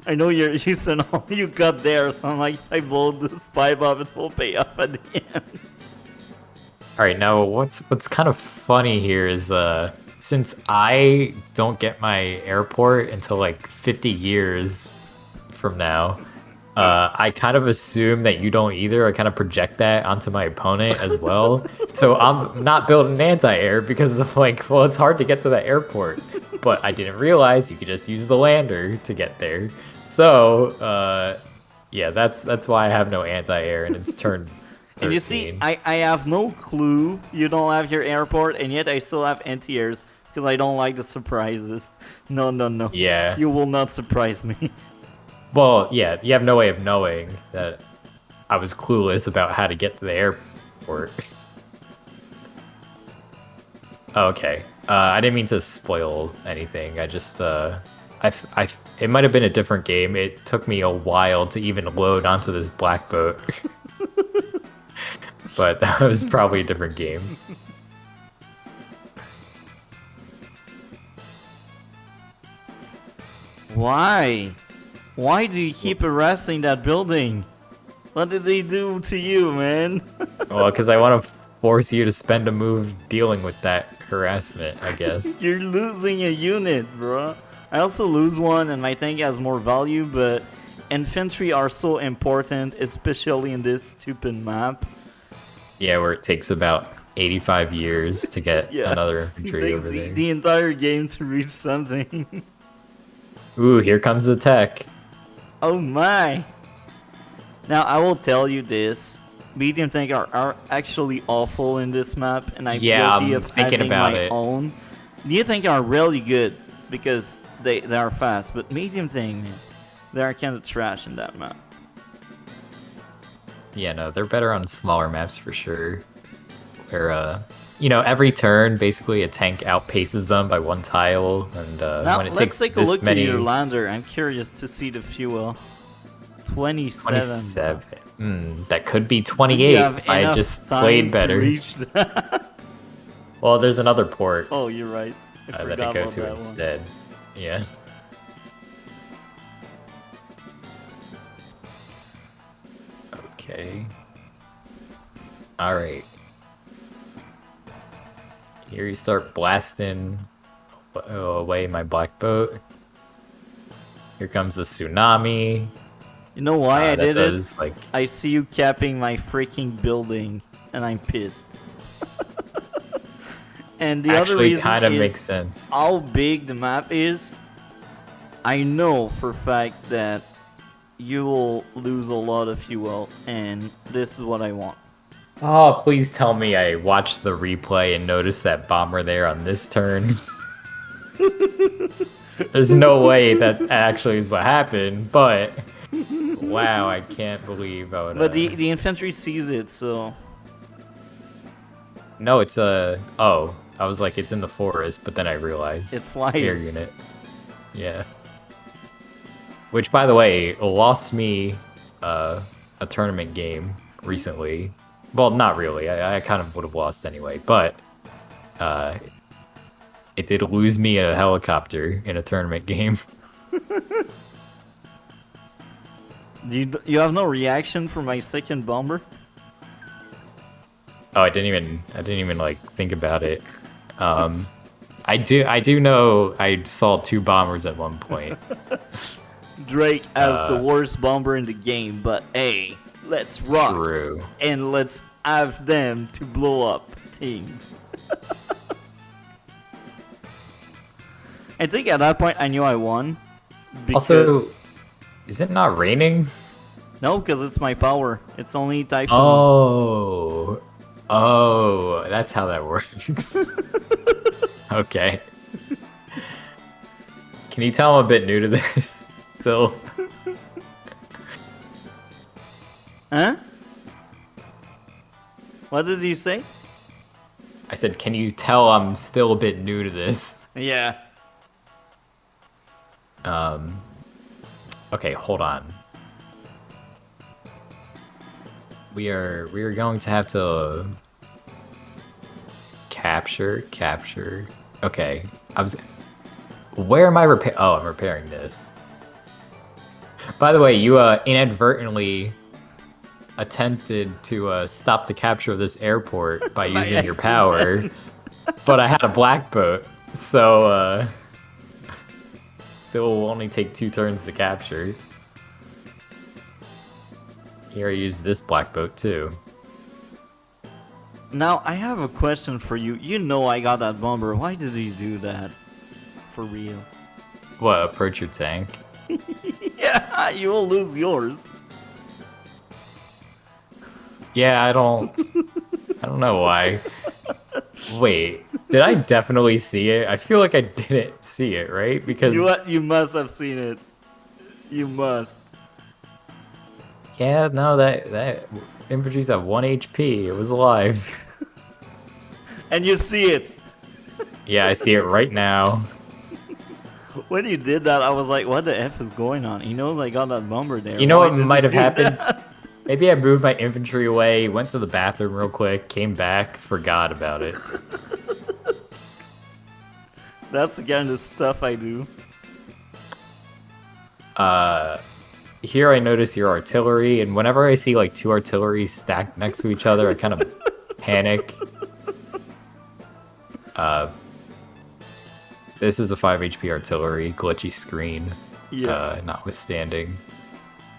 I know you sent all you got there, so I'm like, if I blow this pipe up, it will pay off at the end. All right, now what's kind of funny here is since I don't get my airport until like 50 years from now, I kind of assume that you don't either. I kind of project that onto my opponent as well. So I'm not building anti-air because I'm like, well, it's hard to get to that airport. But I didn't realize you could just use the lander to get there. So, yeah, that's why I have no anti-air, and it's turn 13. And you see, I have no clue you don't have your airport, and yet I still have anti-airs because I don't like the surprises. No. Yeah. You will not surprise me. Well, yeah, you have no way of knowing that I was clueless about how to get to the airport. Okay. I didn't mean to spoil anything. I just, it might have been a different game. It took me a while to even load onto this black boat. But that was probably a different game. Why? Why do you keep harassing that building? What did they do to you, man? Well, because I want to force you to spend a move dealing with that harassment, I guess. You're losing a unit, bro. I also lose one, and my tank has more value, but infantry are so important, especially in this stupid map. Yeah, where it takes about 85 years to get another infantry over there. The entire game to reach something. Ooh, here comes the tech. Oh my! Now I will tell you this: medium tank are actually awful in this map, and I'm guilty of having my own. Medium tank are really good because they are fast, but medium tank, man, they are kind of trash in that map. Yeah, no, they're better on smaller maps for sure. Where you know, every turn basically a tank outpaces them by one tile, and now, when it let's takes take a this look many... at your lander. I'm curious to see the fuel. 27. That could be 28 if I just played better. To reach that? Well, there's another port. Oh, you're right. That I go to instead. Yeah. Okay. All right. Here you start blasting away my black boat. Here comes the tsunami. You know why I did it? Like... I see you capping my freaking building, and I'm pissed. And the other reason kind of is makes sense. How big the map is. I know for a fact that you will lose a lot of fuel, and this is what I want. Oh, please tell me I watched the replay and noticed that bomber there on this turn. There's no way that actually is what happened, but wow, I can't believe I would. But the infantry sees it, so. No, it's oh, I was like, it's in the forest, but then I realized it flies. Air unit. Yeah. Which, by the way, lost me a tournament game recently. Well, not really. I kind of would have lost anyway, but it did lose me a helicopter in a tournament game. You have no reaction for my second bomber? Oh, I didn't even like think about it. I do know I saw 2 bombers at one point. Drake as the worst bomber in the game, but hey, let's rock. True. And let's have them to blow up things. I think at that point I knew I won. Also, is it not raining? No, because it's my power. It's only typhoon. Oh, that's how that works. Okay. Can you tell I'm a bit new to this? Still. Huh? What did you say? I said, can you tell I'm still a bit new to this? Yeah. Okay, hold on. We are going to have to capture. Okay, where am I Oh, I'm repairing this. By the way, you inadvertently attempted to stop the capture of this airport by using your power, but I had a black boat, so still will only take 2 turns to capture. Here I use this black boat too. Now I have a question for you. You know I got that bomber. Why did you do that? For real? What, approach your tank? Yeah, you will lose yours. Yeah, I don't know why. Wait, did I definitely see it? I feel like I didn't see it, right? Because you must have seen it. You must. yeah, no, that infantry's at 1 HP. It was alive. And you see it. Yeah, I see it right now. When you did that, I was like, what the F is going on? He knows I got that bomber there. You know Why what did might he have do happened? that? Maybe I moved my infantry away, went to the bathroom real quick, came back, forgot about it. That's the kind of stuff I do. Here I notice your artillery, and whenever I see like 2 artillery stacked next to each other, I kind of panic. This is a 5 HP artillery, glitchy screen, notwithstanding.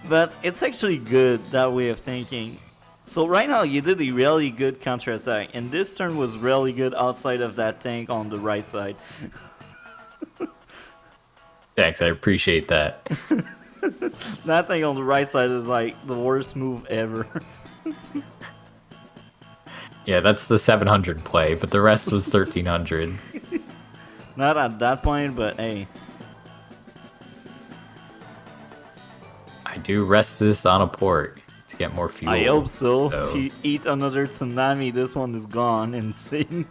But it's actually good, that way of thinking. So right now you did a really good counterattack, and this turn was really good outside of that tank on the right side. Thanks, I appreciate that. That thing on the right side is like the worst move ever. Yeah, that's the 700 play, but the rest was 1300. Not at that point, but hey. I do rest this on a port to get more fuel. I hope so. If you eat another tsunami, this one is gone and sink.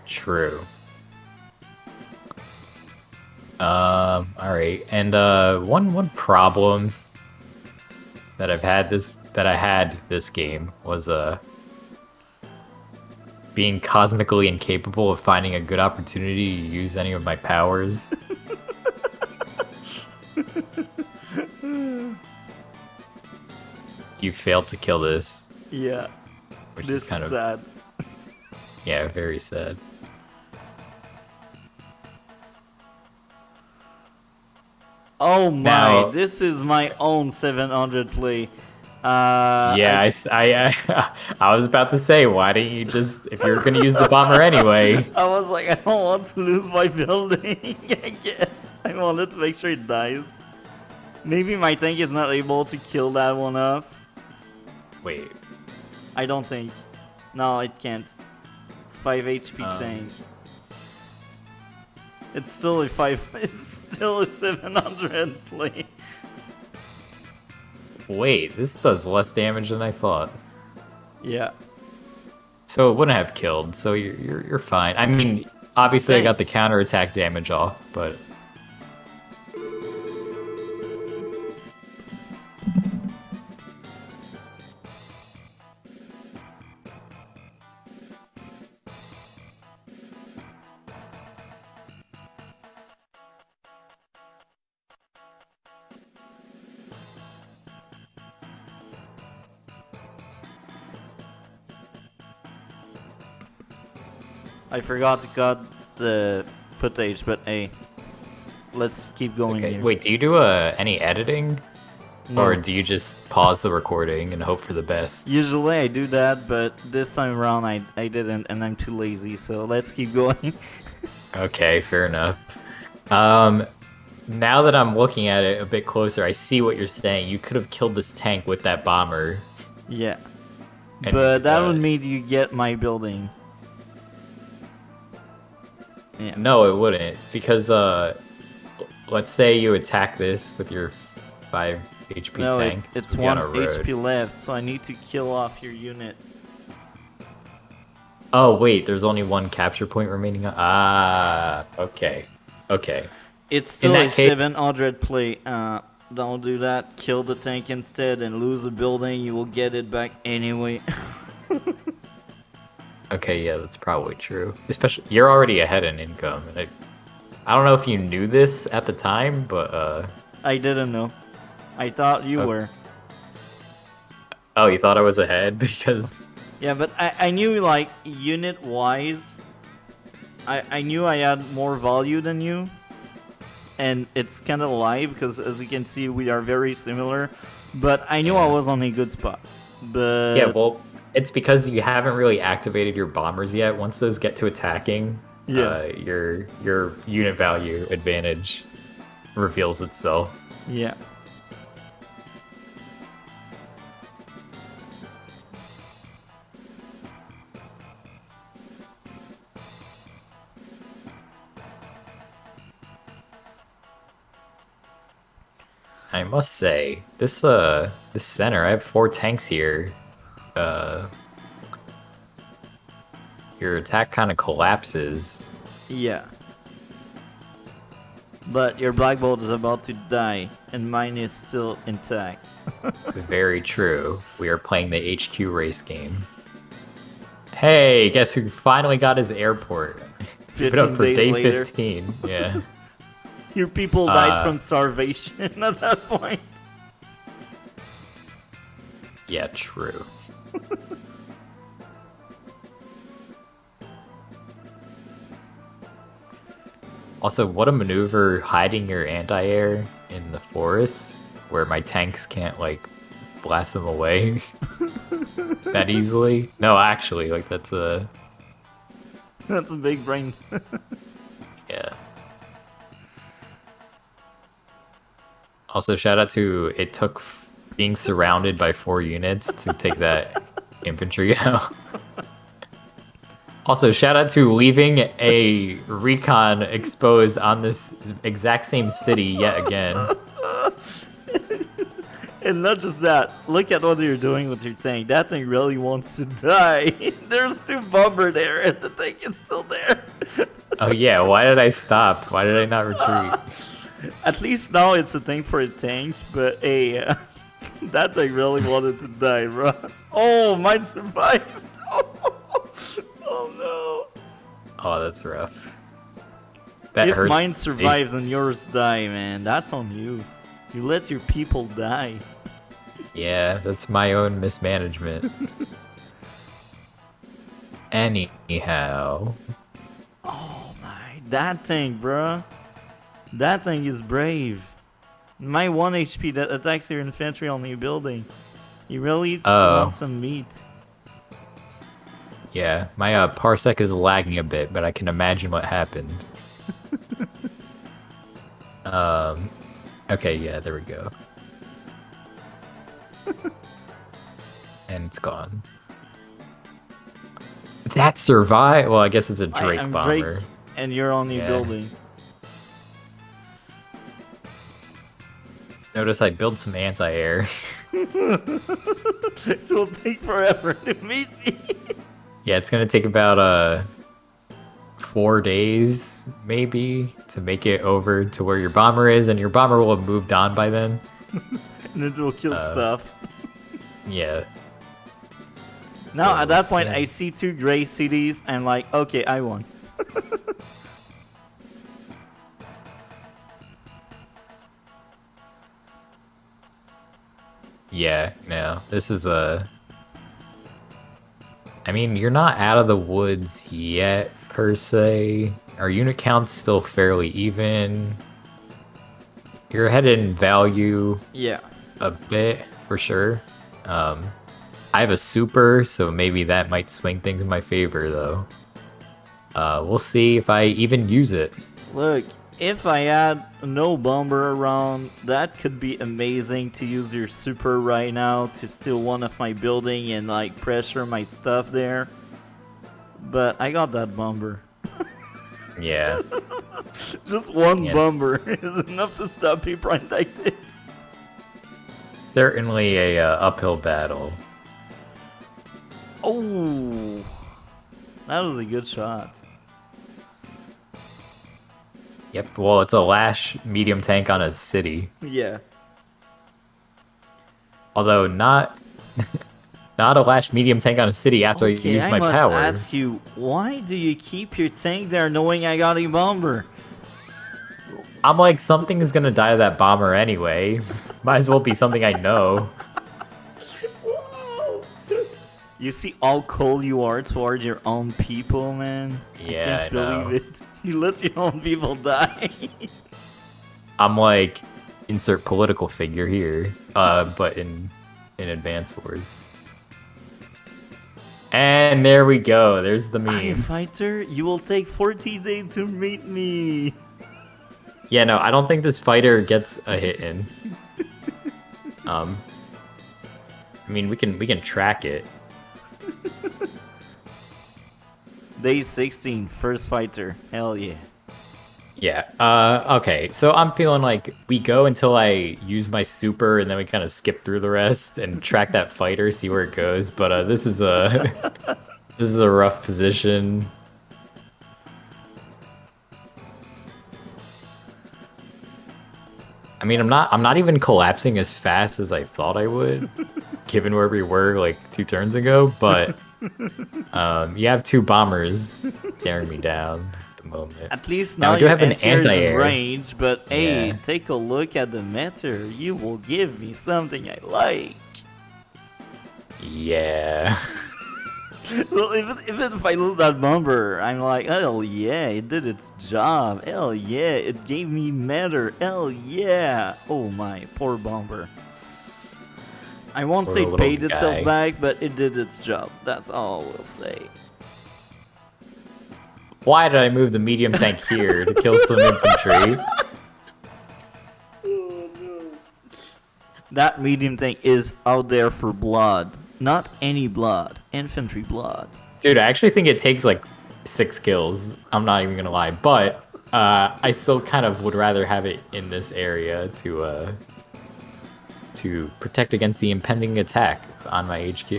True. Alright, and one problem that I had this game was being cosmically incapable of finding a good opportunity to use any of my powers. You failed to kill this. Yeah. Which This is kind of sad. Yeah, very sad. Oh my, Now, this is my own 700 play. yeah, I was about to say, why didn't you just, if you're gonna use the bomber anyway? I was like, I don't want to lose my building, I guess. I wanted to make sure it dies. Maybe my tank is not able to kill that one off. Wait. I don't think. No, it can't. It's 5 HP tank. It's still a 5. It's still a 700 play. Wait, this does less damage than I thought. Yeah. So it wouldn't have killed. So you're fine. I mean, obviously I got the counterattack damage off, but I forgot to the footage, but hey, let's keep going Okay. here. Wait, do you do any editing? No. Or do you just pause the recording and hope for the best? Usually I do that, but this time around I didn't, and I'm too lazy, so let's keep going. Okay, fair enough. Now that I'm looking at it a bit closer, I see what you're saying. You could have killed this tank with that bomber. Yeah. And, But that would mean you get my building. Yeah. No, it wouldn't. Because, let's say you attack this with your 5 HP No, tank. it's to be on 1 a road. HP left, so I need to kill off your unit. Oh, wait, there's only 1 capture point remaining? Ah, okay. Okay. It's still that a case- 700 play. Don't do that. Kill the tank instead and lose the building. You will get it back anyway. Okay, yeah, that's probably true. Especially, you're already ahead in income. And I don't know if you knew this at the time, but, I didn't know. I thought you Okay. were. Oh, you thought I was ahead? Because... Yeah, but I knew, like, unit-wise, I knew I had more value than you. And it's kind of lie, because as you can see, we are very similar. But I knew I was on a good spot. But... Yeah, well, it's because you haven't really activated your bombers yet. Once those get to attacking, your unit value advantage reveals itself. Yeah. I must say, this center, I have 4 tanks here. Your attack kind of collapses. Yeah. But your Black Bolt is about to die, and mine is still intact. Very true. We are playing the HQ race game. Hey, guess who finally got his airport? Keep it up 15 for days day later. 15. Yeah. Your people died from starvation at that point. Yeah, true. Also, what a maneuver hiding your anti-air in the forest where my tanks can't, like, blast them away that easily. No, actually, like, that's a... That's a big brain. Yeah. Also, shout out to it took being surrounded by 4 units to take that infantry out. Also, shout out to leaving a recon exposed on this exact same city yet again. And not just that, look at what you're doing with your tank. That thing really wants to die. There's 2 bomber there and the tank is still there. Oh yeah, why did I stop? Why did I not retreat? At least now it's a thing for a tank, but hey, that thing really wanted to die, bro. Oh, mine survived. Oh no. Oh, that's rough. That If hurts. mine survives and yours die, man, that's on you. You let your people die. Yeah, that's my own mismanagement. Anyhow. Oh my, that thing, bruh. That thing is brave. My 1 HP that attacks your infantry on your building. You really want some meat. Yeah, my parsec is lagging a bit, but I can imagine what happened. Okay, yeah, there we go. And it's gone. That survived? Well, I guess it's a Drake I'm bomber. Drake, and you're on your Yeah. building. Notice I built some anti-air. It will take forever to meet me. Yeah, it's gonna take about 4 days, maybe, to make it over to where your bomber is, and your bomber will have moved on by then. And it will kill stuff. Yeah. Now, So, at that point, yeah. I see 2 gray cities, and like, okay, I won. Yeah, no, this is a... I mean, you're not out of the woods yet, per se. Our unit count's still fairly even. You're ahead in value Yeah. a bit, for sure. I have a super, so maybe that might swing things in my favor, though. We'll see if I even use it. Look, if I had no bomber around, that could be amazing to use your super right now to steal one of my building and like pressure my stuff there. But I got that bomber. Yeah. Just one Yeah, bomber is enough to stop me prime tactics. Certainly a uphill battle. Oh, that was a good shot. Yep, well, it's a Lash medium tank on a city. Yeah. Although not not a Lash medium tank on a city after I use I my must power. ask you, why do you keep your tank there knowing I got a bomber? I'm like, something's gonna die to that bomber anyway. Might as well be something I know. Whoa. You see how cold you are toward your own people, man? Yeah, I can't I know. believe it. You let your own people die. I'm like, insert political figure here, but in Advance Wars. And there we go. There's the Hey, meme. fighter, you will take 40 days to meet me. Yeah, no, I don't think this fighter gets a hit in. I mean, we can track it. Day 16, first fighter. Hell yeah. Yeah. Okay. So I'm feeling like we go until I use my super, and then we kind of skip through the rest and track that fighter, see where it goes. But this is a this is a rough position. I mean, I'm not even collapsing as fast as I thought I would, given where we were like 2 turns ago. But you have 2 bombers staring me down at the moment. At least Now now, we do your have an anti-air is in anti-air. range, but hey, Yeah. take a look at the meter. You will give me something I like. Yeah. So even if I lose that bomber, I'm like, hell yeah, it did its job. Hell yeah, it gave me matter. Hell yeah. Oh my, poor bomber. I won't Poor say little paid itself guy. back, but it did its job. That's all I will say. Why did I move the medium tank here to kill some infantry? That medium tank is out there for blood. Not any blood. Infantry blood. Dude, I actually think it takes like 6 kills. I'm not even gonna lie, but I still kind of would rather have it in this area to protect against the impending attack on my HQ.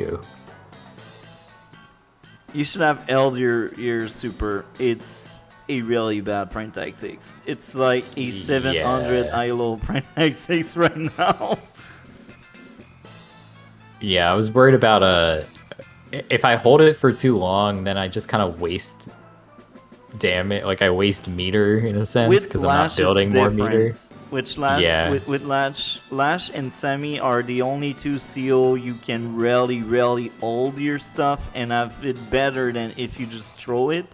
You should have held your super. It's a really bad prime tactics. It's like a 700 Yeah. ILO prime tactics right now. Yeah, I was worried about if I hold it for too long, then I just kind of waste damage. Like I waste meter in a sense With because I'm not Lash, building it's more different. meter. Which Lash, Yeah. with Lash and Semi are the only 2 CO you can really hold your stuff and have it better than if you just throw it.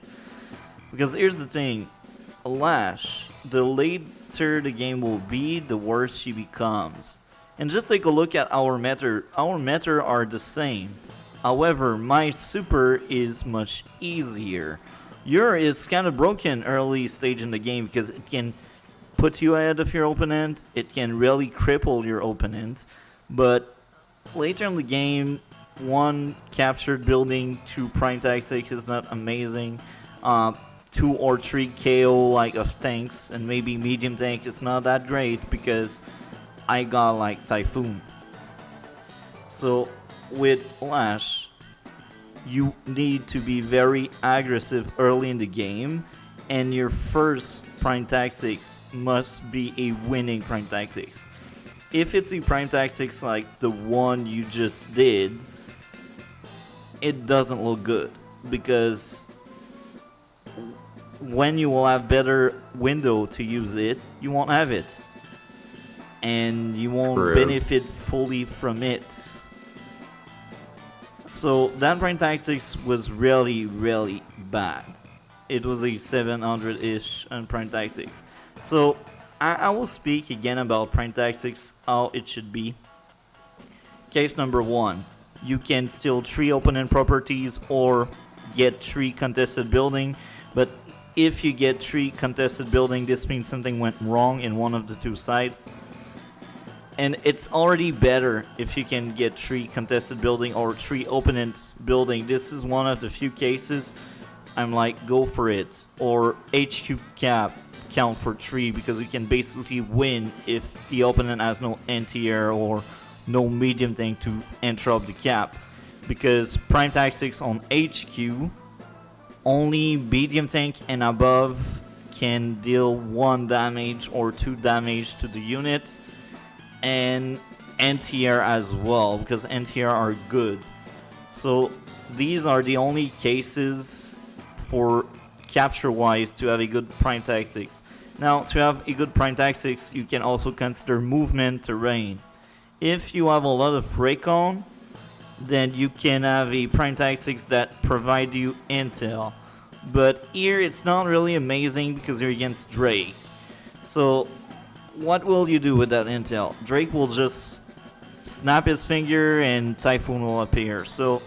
Because here's the thing, Lash, the later the game will be, the worse she becomes. And just take a look at our meta. Our meta are the same. However, my super is much easier. Your is kind of broken early stage in the game because it can put you ahead of your opponent. It can really cripple your opponent. But later in the game, 1 captured building, 2 prime tactic is not amazing. 2 or 3 KO like of tanks and maybe medium tank is not that great because I got like Typhoon. So with Lash, you need to be very aggressive early in the game, and your first prime tactics must be a winning prime tactics. If it's a prime tactics like the one you just did, it doesn't look good because when you will have better window to use it, you won't have it. And you won't True. benefit fully from it. So that prime tactics was really bad. it was a 700-ish on Prime Tactics. So I will speak again about Prime Tactics, how it should be. Case number 1, you can steal 3 opponent properties or get 3 contested building, but if you get 3 contested building, this means something went wrong in one of the 2 sides. And it's already better if you can get 3 contested building or 3 opponent building. This is one of the few cases I'm like, go for it. Or HQ cap, count for 3, because you can basically win if the opponent has no anti-air or no medium tank to interrupt the cap. Because Prime Tactics on HQ, only medium tank and above can deal 1 damage or 2 damage to the unit. And anti-air as well, because anti-air are good. So these are the only cases for capture wise to have a good Prime Tactics. Now, to have a good Prime Tactics, you can also consider movement terrain. If you have a lot of recon, then you can have a Prime Tactics that provide you intel. But here it's not really amazing because you're against Drake. So what will you do with that intel? Drake will just snap his finger and Typhoon will appear. So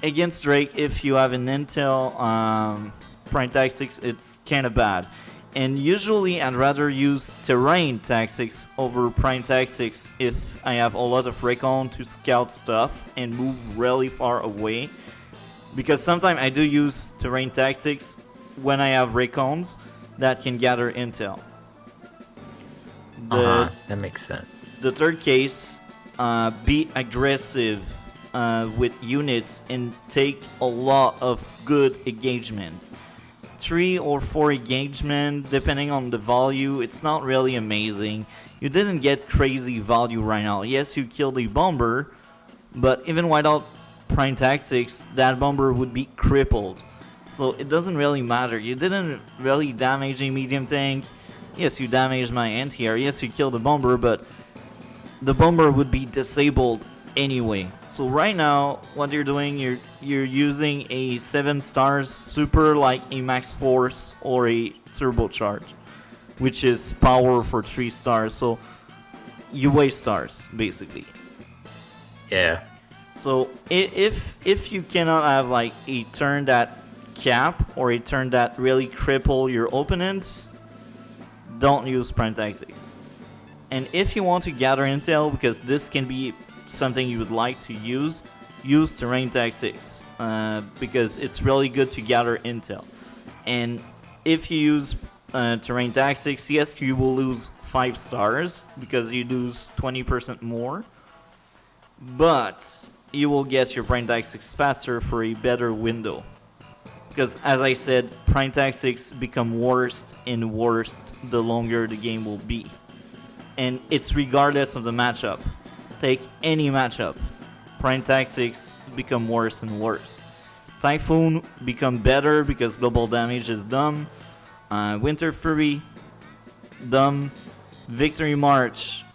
against Drake, if you have an intel Prime Tactics, it's kind of bad. And usually I'd rather use terrain tactics over Prime Tactics if I have a lot of recon to scout stuff and move really far away. Because sometimes I do use terrain tactics when I have recons that can gather intel. That makes sense. The third case, be aggressive with units and take a lot of good engagement. 3 or 4 engagement, depending on the value, it's not really amazing. You didn't get crazy value right now. Yes, you killed a bomber, but even without Prime Tactics, that bomber would be crippled. So it doesn't really matter. You didn't really damage a medium tank. Yes, you damaged my anti-air. Yes, you killed the bomber, but the bomber would be disabled anyway. So right now, what you're doing, you're using a 7 stars super like a max force or a turbocharge, which is power for 3 stars. So you waste stars basically. Yeah. So if you cannot have like a turn that cap or a turn that really cripple your opponent, don't use Prime Tactics. And if you want to gather intel, because this can be something you would like to use terrain tactics, because it's really good to gather intel. And if you use terrain tactics, yes, you will lose 5 stars because you lose 20% more, but you will get your Prime Tactics faster for a better window. Because as I said, Prime Tactics become worse and worse the longer the game will be. And it's regardless of the matchup. Take any matchup. Prime Tactics become worse and worse. Typhoon become better because global damage is dumb. Winter Fury, dumb. Victory March,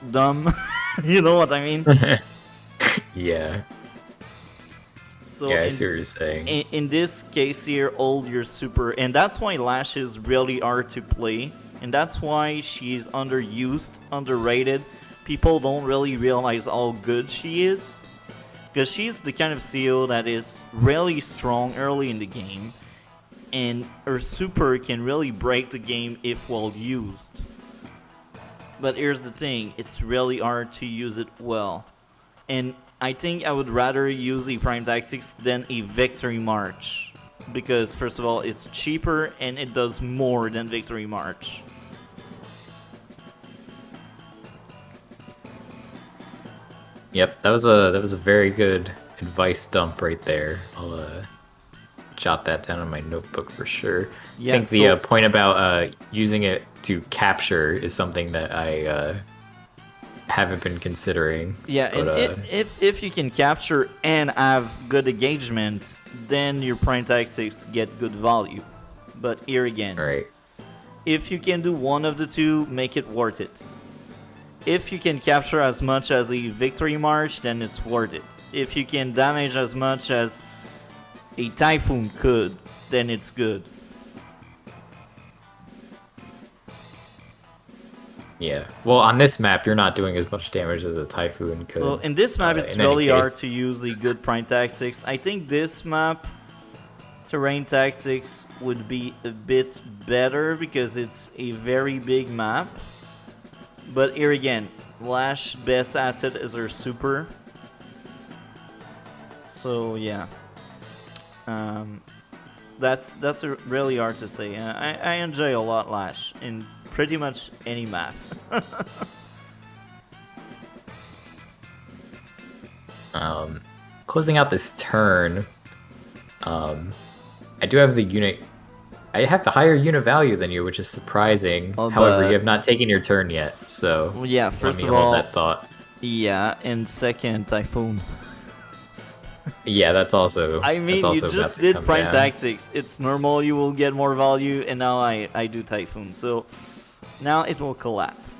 dumb. You know what I mean? Yeah. So yeah, I see what you're saying. In this case here, all your super, and that's why Lash is really hard to play, and that's why she's underused, underrated. People don't really realize how good she is, because she's the kind of CO that is really strong early in the game, and her super can really break the game if well used. But here's the thing, it's really hard to use it well. And I think I would rather use a Prime Tactics than a Victory March. Because first of all, it's cheaper and it does more than Victory March. Yep, that was a very good advice dump right there. I'll jot that down in my notebook for sure. Yeah, I think the point about using it to capture is something that I haven't been considering. Yeah, but, and if you can capture and have good engagement, then your Prime Tactics get good value. But here again, right. If you can do one of the two, make it worth it. If you can capture as much as a Victory March, then it's worth it. If you can damage as much as a Typhoon could, then it's good. Yeah. Well, on this map, you're not doing as much damage as a Typhoon could. So in this map, it's in any really hard case. to use the good prime tactics. I think this map, terrain tactics would be a bit better because it's a very big map. But here again, Lash best asset is her super. So yeah, that's really hard to say. I enjoy a lot Lash in pretty much any maps. Closing out this turn, I do have the unit. I have the higher unit value than you, which is surprising. Oh, However, you but have not taken your turn yet, so well, yeah, let first me of hold all, that thought. yeah, and second, Typhoon. Yeah, that's also I mean, you about just to did come prime down. tactics. It's normal you will get more value, and now I do Typhoon. So now it will collapse.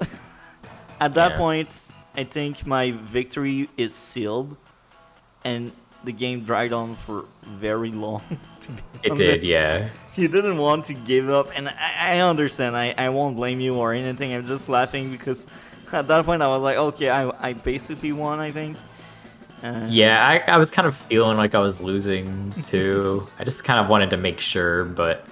At that Yeah. point, I think my victory is sealed, and the game dragged on for very long. To be It honest. did, yeah. You didn't want to give up, and I understand. I won't blame you or anything. I'm just laughing because at that point I was like, okay, I basically won, I think. Yeah, I was kind of feeling like I was losing too. I just kind of wanted to make sure, but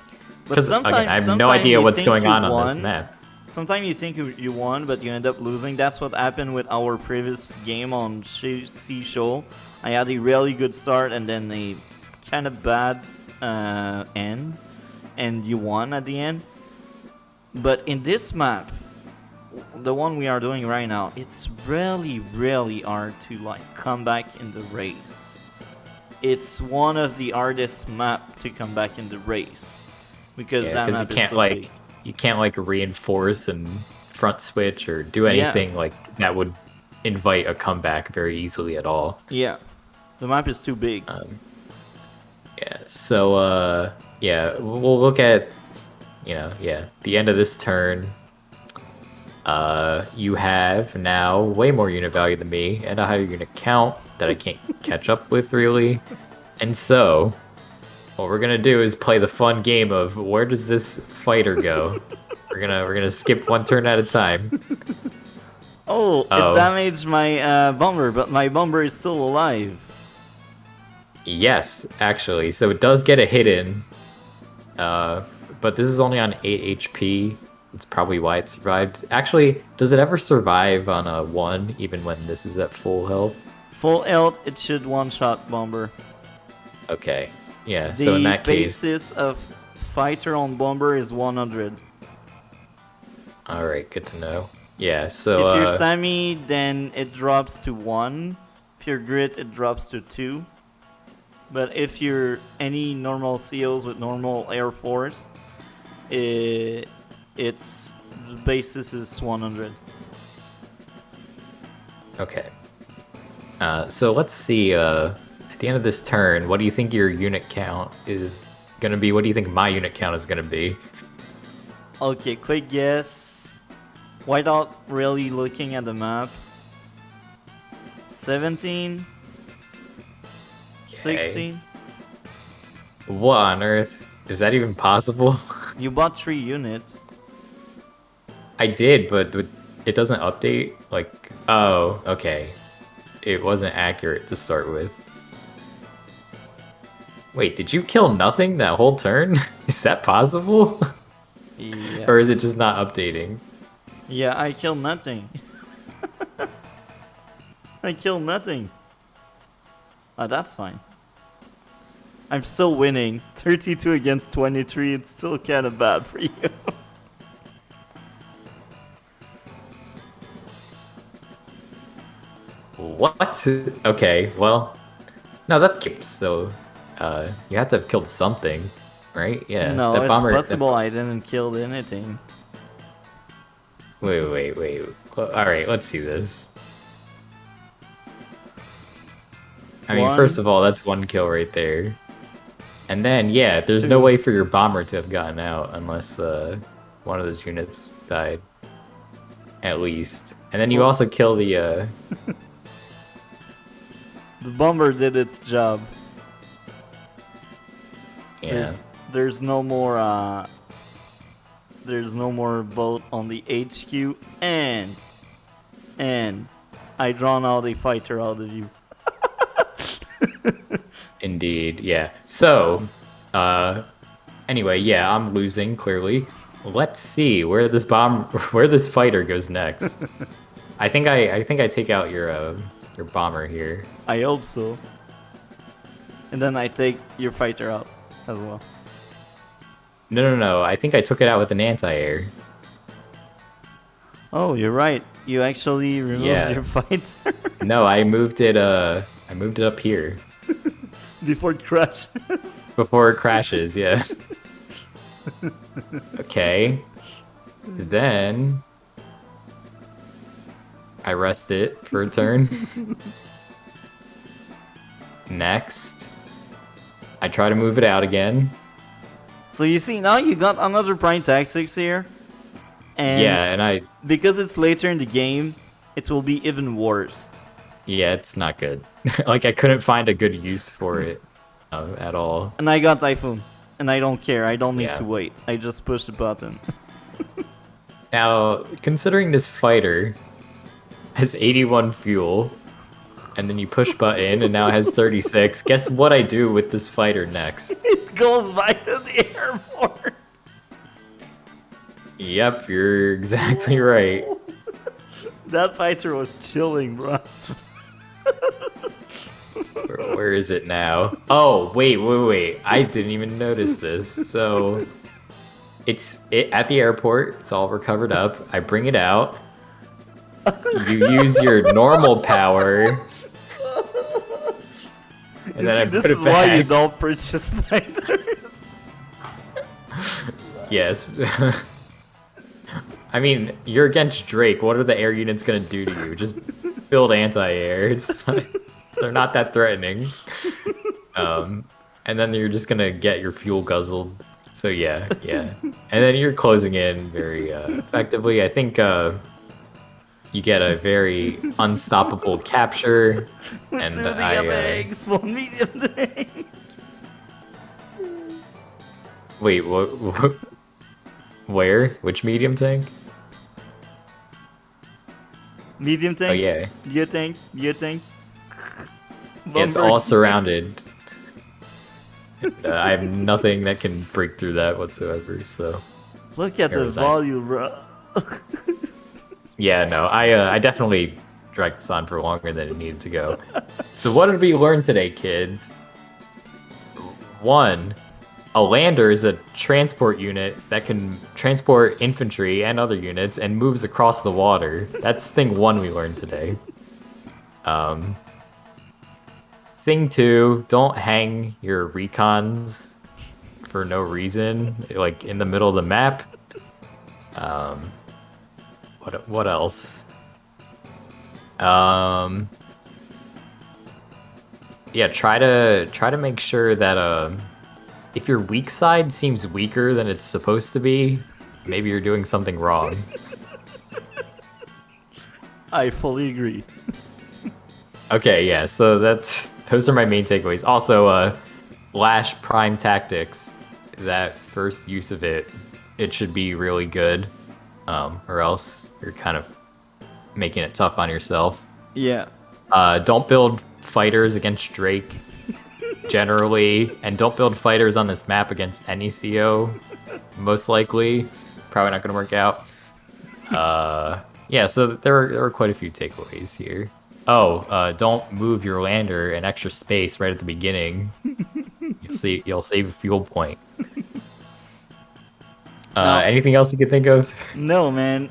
But because again, I have no sometimes idea you what's think going you on this won. map. Sometimes you think you won, but you end up losing. That's what happened with our previous game on Show. I had a really good start and then a kind of bad end, and you won at the end. But in this map, the one we are doing right now, it's really hard to like come back in the race. It's one of the hardest map to come back in the race because Yeah, that because you map is can't so like big. you can't like reinforce and front switch or do anything like that would invite a comeback very easily at all. Yeah, the map is too big. Yeah. So yeah, we'll look at the end of this turn. You have now way more unit value than me and a higher unit count that I can't catch up with really. And so what we're gonna do is play the fun game of where does this fighter go? We're gonna skip one turn at a time. Oh, it Oh, damaged my bomber, but my bomber is still alive. yes, actually. So it does get a hit in. But this is only on 8 HP. That's probably why it survived. Actually, does it ever survive on a 1 even when this is at full health? Full health, it should one-shot bomber. Okay. Yeah, so in The that case, basis of fighter on bomber is 100. alright, good to know. Yeah, so If you're Sammy, then it drops to 1. If you're Grit, it drops to 2. But if you're any normal COs with normal Air Force, its the basis is 100. okay. So let's see, at the end of this turn, what do you think your unit count is gonna be? What do you think my unit count is gonna be? Okay, quick guess. Without really looking at the map. 17? 16? What on earth? Is that even possible? You bought 3 units. I did, but it doesn't update. Like, oh, okay. It wasn't accurate to start with. Wait, did you kill nothing that whole turn? Is that possible? Yeah. Or is it just not updating? Yeah, I killed nothing. I killed nothing. Oh, that's fine. I'm still winning. 32 against 23. It's still kind of bad for you. What? Okay, well, no, that keeps so. You have to have killed something, right? Yeah, No, that it's bomber. possible I didn't kill anything. Wait. Well, all right, let's see this. I mean, One, first of all, that's 1 kill right there. And then, yeah, there's no 2. way for your bomber to have gotten out unless one of those units died. At least. And then you So- also kill the... The bomber did its job. yeah. There's no more there's no more boat on the HQ, and I drawn out a fighter out of you. Indeed, yeah. So, anyway, yeah, I'm losing clearly. Let's see where this fighter goes next. I think I take out your bomber here. I hope so. And then I take your fighter out as well. No. I think I took it out with an anti-air. Oh, you're right. You actually removed your fighter. No, I moved it up here. Before it crashes. Before it crashes, yeah. Okay. Then I rest it for a turn. Next, I try to move it out again. So you see, now you got another Prime Tactics here. And because it's later in the game, it will be even worse. Yeah, it's not good. Like, I couldn't find a good use for it at all. And I got Typhoon. And I don't care. I don't need to wait. I just push the button. Now, considering this fighter has 81 fuel, and then you push button, and now it has 36, guess what I do with this fighter next? It goes back to the airport. Yep, you're exactly right. That fighter was chilling, bro. Where is it now? Oh, wait. I didn't even notice this. So, it's at the airport. It's all recovered up. I bring it out. You use your normal power. And then I put it back. This is why you don't purchase fighters. Yes. I mean, you're against Drake. What are the air units gonna do to you? Just build anti-air. It's like, they're not that threatening. And then you're just gonna get your fuel guzzled. So yeah. And then you're closing in very effectively. I think you get a very unstoppable capture. And eggs, one medium tank. Wait, what? Where? Which medium tank? Medium tank? Oh yeah. Your tank? It's all surrounded. I have nothing that can break through that whatsoever, so... Look at the volume, bro. Yeah, no, I definitely dragged this on for longer than it needed to go. So what did we learn today, kids? 1, a lander is a transport unit that can transport infantry and other units and moves across the water. That's thing 1 we learned today. Thing 2, don't hang your recons for no reason, like in the middle of the map. What else? Yeah, try to make sure that if your weak side seems weaker than it's supposed to be, maybe you're doing something wrong. I fully agree. Okay, yeah, so those are my main takeaways. Also, Lash Prime Tactics, that first use of it should be really good, or else you're kind of making it tough on yourself. Yeah. Don't build fighters against Drake, generally, and don't build fighters on this map against any CO, most likely. It's probably not going to work out. Yeah, so there are quite a few takeaways here. Oh, don't move your lander an extra space right at the beginning. You'll save a fuel point. Anything else you could think of? No, man.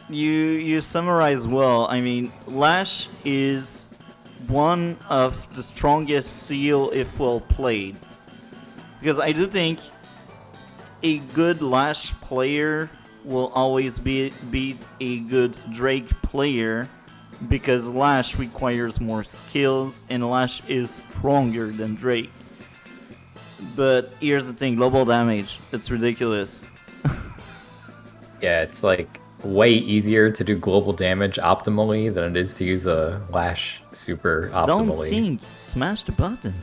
You summarize well. I mean, Lash is one of the strongest seal if well played. Because I do think a good Lash player will always beat a good Drake player, because Lash requires more skills and Lash is stronger than Drake. But here's the thing, global damage, it's ridiculous. Yeah, it's like way easier to do global damage optimally than it is to use a Lash super optimally. Don't think, smash the button.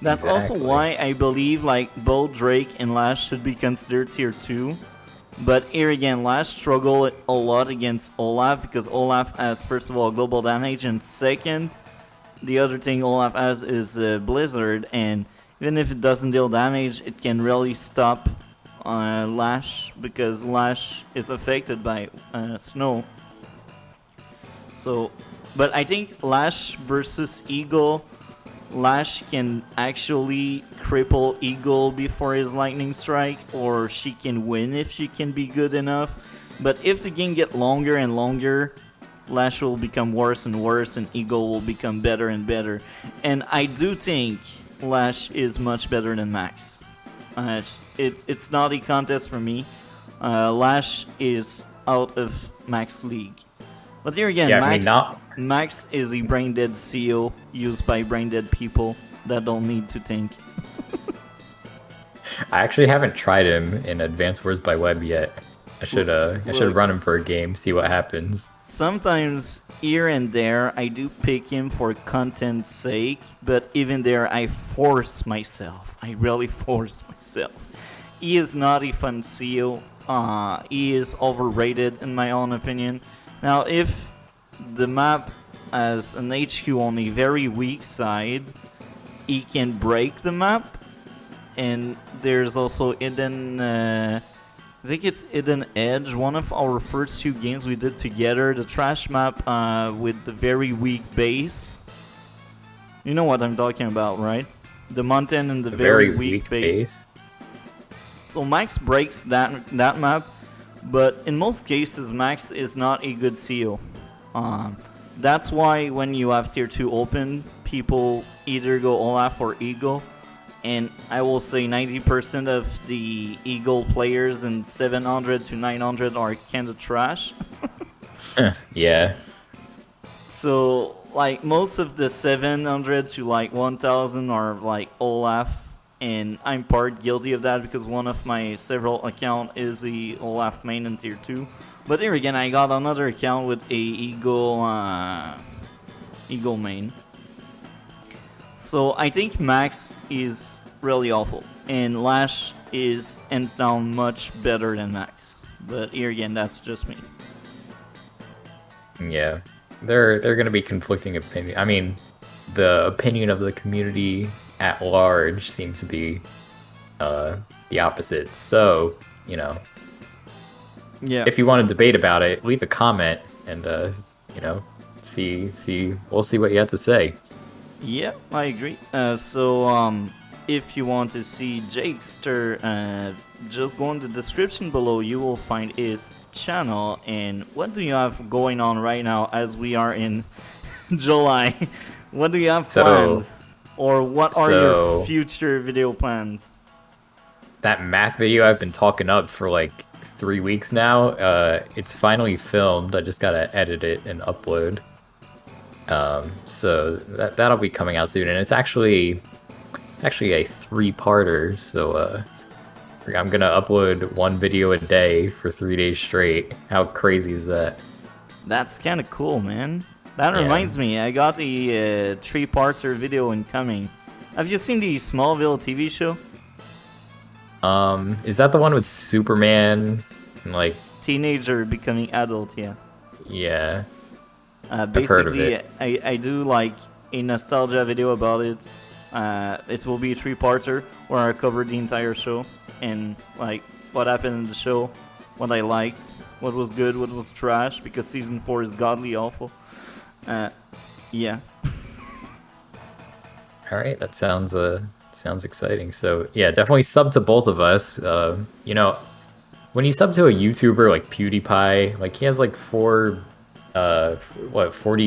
That's also Exactly. why I believe like both Drake and Lash should be considered tier 2. But here again, Lash struggled a lot against Olaf because Olaf has, first of all, global damage, and second, the other thing Olaf has is Blizzard, and even if it doesn't deal damage, it can really stop Lash because Lash is affected by snow. So, but I think Lash versus Eagle, Lash can actually cripple Eagle before his lightning strike, or she can win if she can be good enough. But if the game get longer and longer, Lash will become worse and worse, and Eagle will become better and better. And I do think Lash is much better than Max. It's not a contest for me. Lash is out of Max League. But here again, Yeah, I mean, Max is a brain dead CEO used by brain dead people that don't need to think. I actually haven't tried him in Advanced Wars by Web yet. I should run him for a game, see what happens. Sometimes here and there I do pick him for content's sake, but even there I force myself. I really force myself. He is not a fun CEO. He is overrated in my own opinion. Now, if the map has an HQ on a very weak side, he can break the map. And there's also hidden, I think it's Hidden Edge, one of our first 2 games we did together, the trash map with the very weak base. You know what I'm talking about, right? The mountain and the very weak base. So Max breaks that map, but in most cases Max is not a good CEO. That's why when you have tier 2 open, people either go Olaf or Eagle. And I will say 90% of the Eagle players in 700 to 900 are kind of trash. Yeah. So, like, most of the 700 to, like, 1000 are, like, Olaf. And I'm part guilty of that because one of my several account is the Olaf main in tier 2. But here again, I got another account with a Eagle main. So I think Max is really awful, and Lash is hands down much better than Max. But here again, that's just me. Yeah. They're gonna be conflicting opinion. I mean, the opinion of the community at large seems to be the opposite. So, you know, Yeah. if you want to debate about it, leave a comment and you know, we'll see what you have to say. Yeah, I agree. If you want to see Jakester, just go in the description below. You will find his channel. And what do you have going on right now as we are in July? What do you have planned? Or what are your future video plans? That math video I've been talking up for like 3 weeks now, it's finally filmed. I just gotta edit it and upload. So that'll be coming out soon, and it's actually a 3-parter. So I'm gonna upload 1 video a day for 3 days straight. How crazy is that? That's kind of cool, man. That reminds me, I got a 3-parter video incoming. Have you seen the Smallville TV show? Is that the one with Superman and like Teenager becoming adult? Yeah. Yeah. Basically, I do like a nostalgia video about it. It will be a 3-parter where I cover the entire show and like what happened in the show, what I liked, what was good, what was trash, because season 4 is godly awful. Yeah. All right, that sounds exciting. So yeah, definitely sub to both of us. You know, when you sub to a YouTuber like PewDiePie, like he has like 40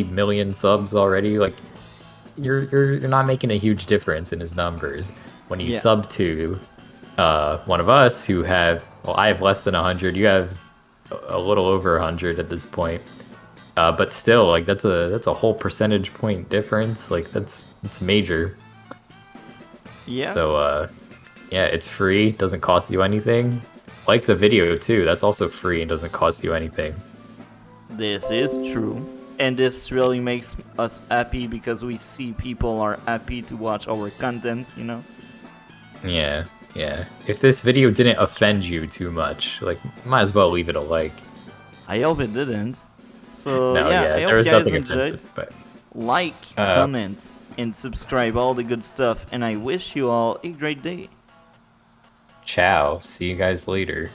million subs already. Like you're not making a huge difference in his numbers. When you sub to one of us who have, well, I have less than 100. You have a little over 100 at this point. But still, like that's a whole percentage point difference. Like it's major. Yeah. So yeah, it's free, doesn't cost you anything. Like the video too, that's also free and doesn't cost you anything. This is true. and this really makes us happy because we see people are happy to watch our content, you know? Yeah, yeah. If this video didn't offend you too much, like, might as well leave it a like. I hope it didn't. So No, yeah, I yeah, hope there was you guys nothing enjoyed. offensive, but Like, comment, and subscribe, all the good stuff, and I wish you all a great day. ciao. See you guys later.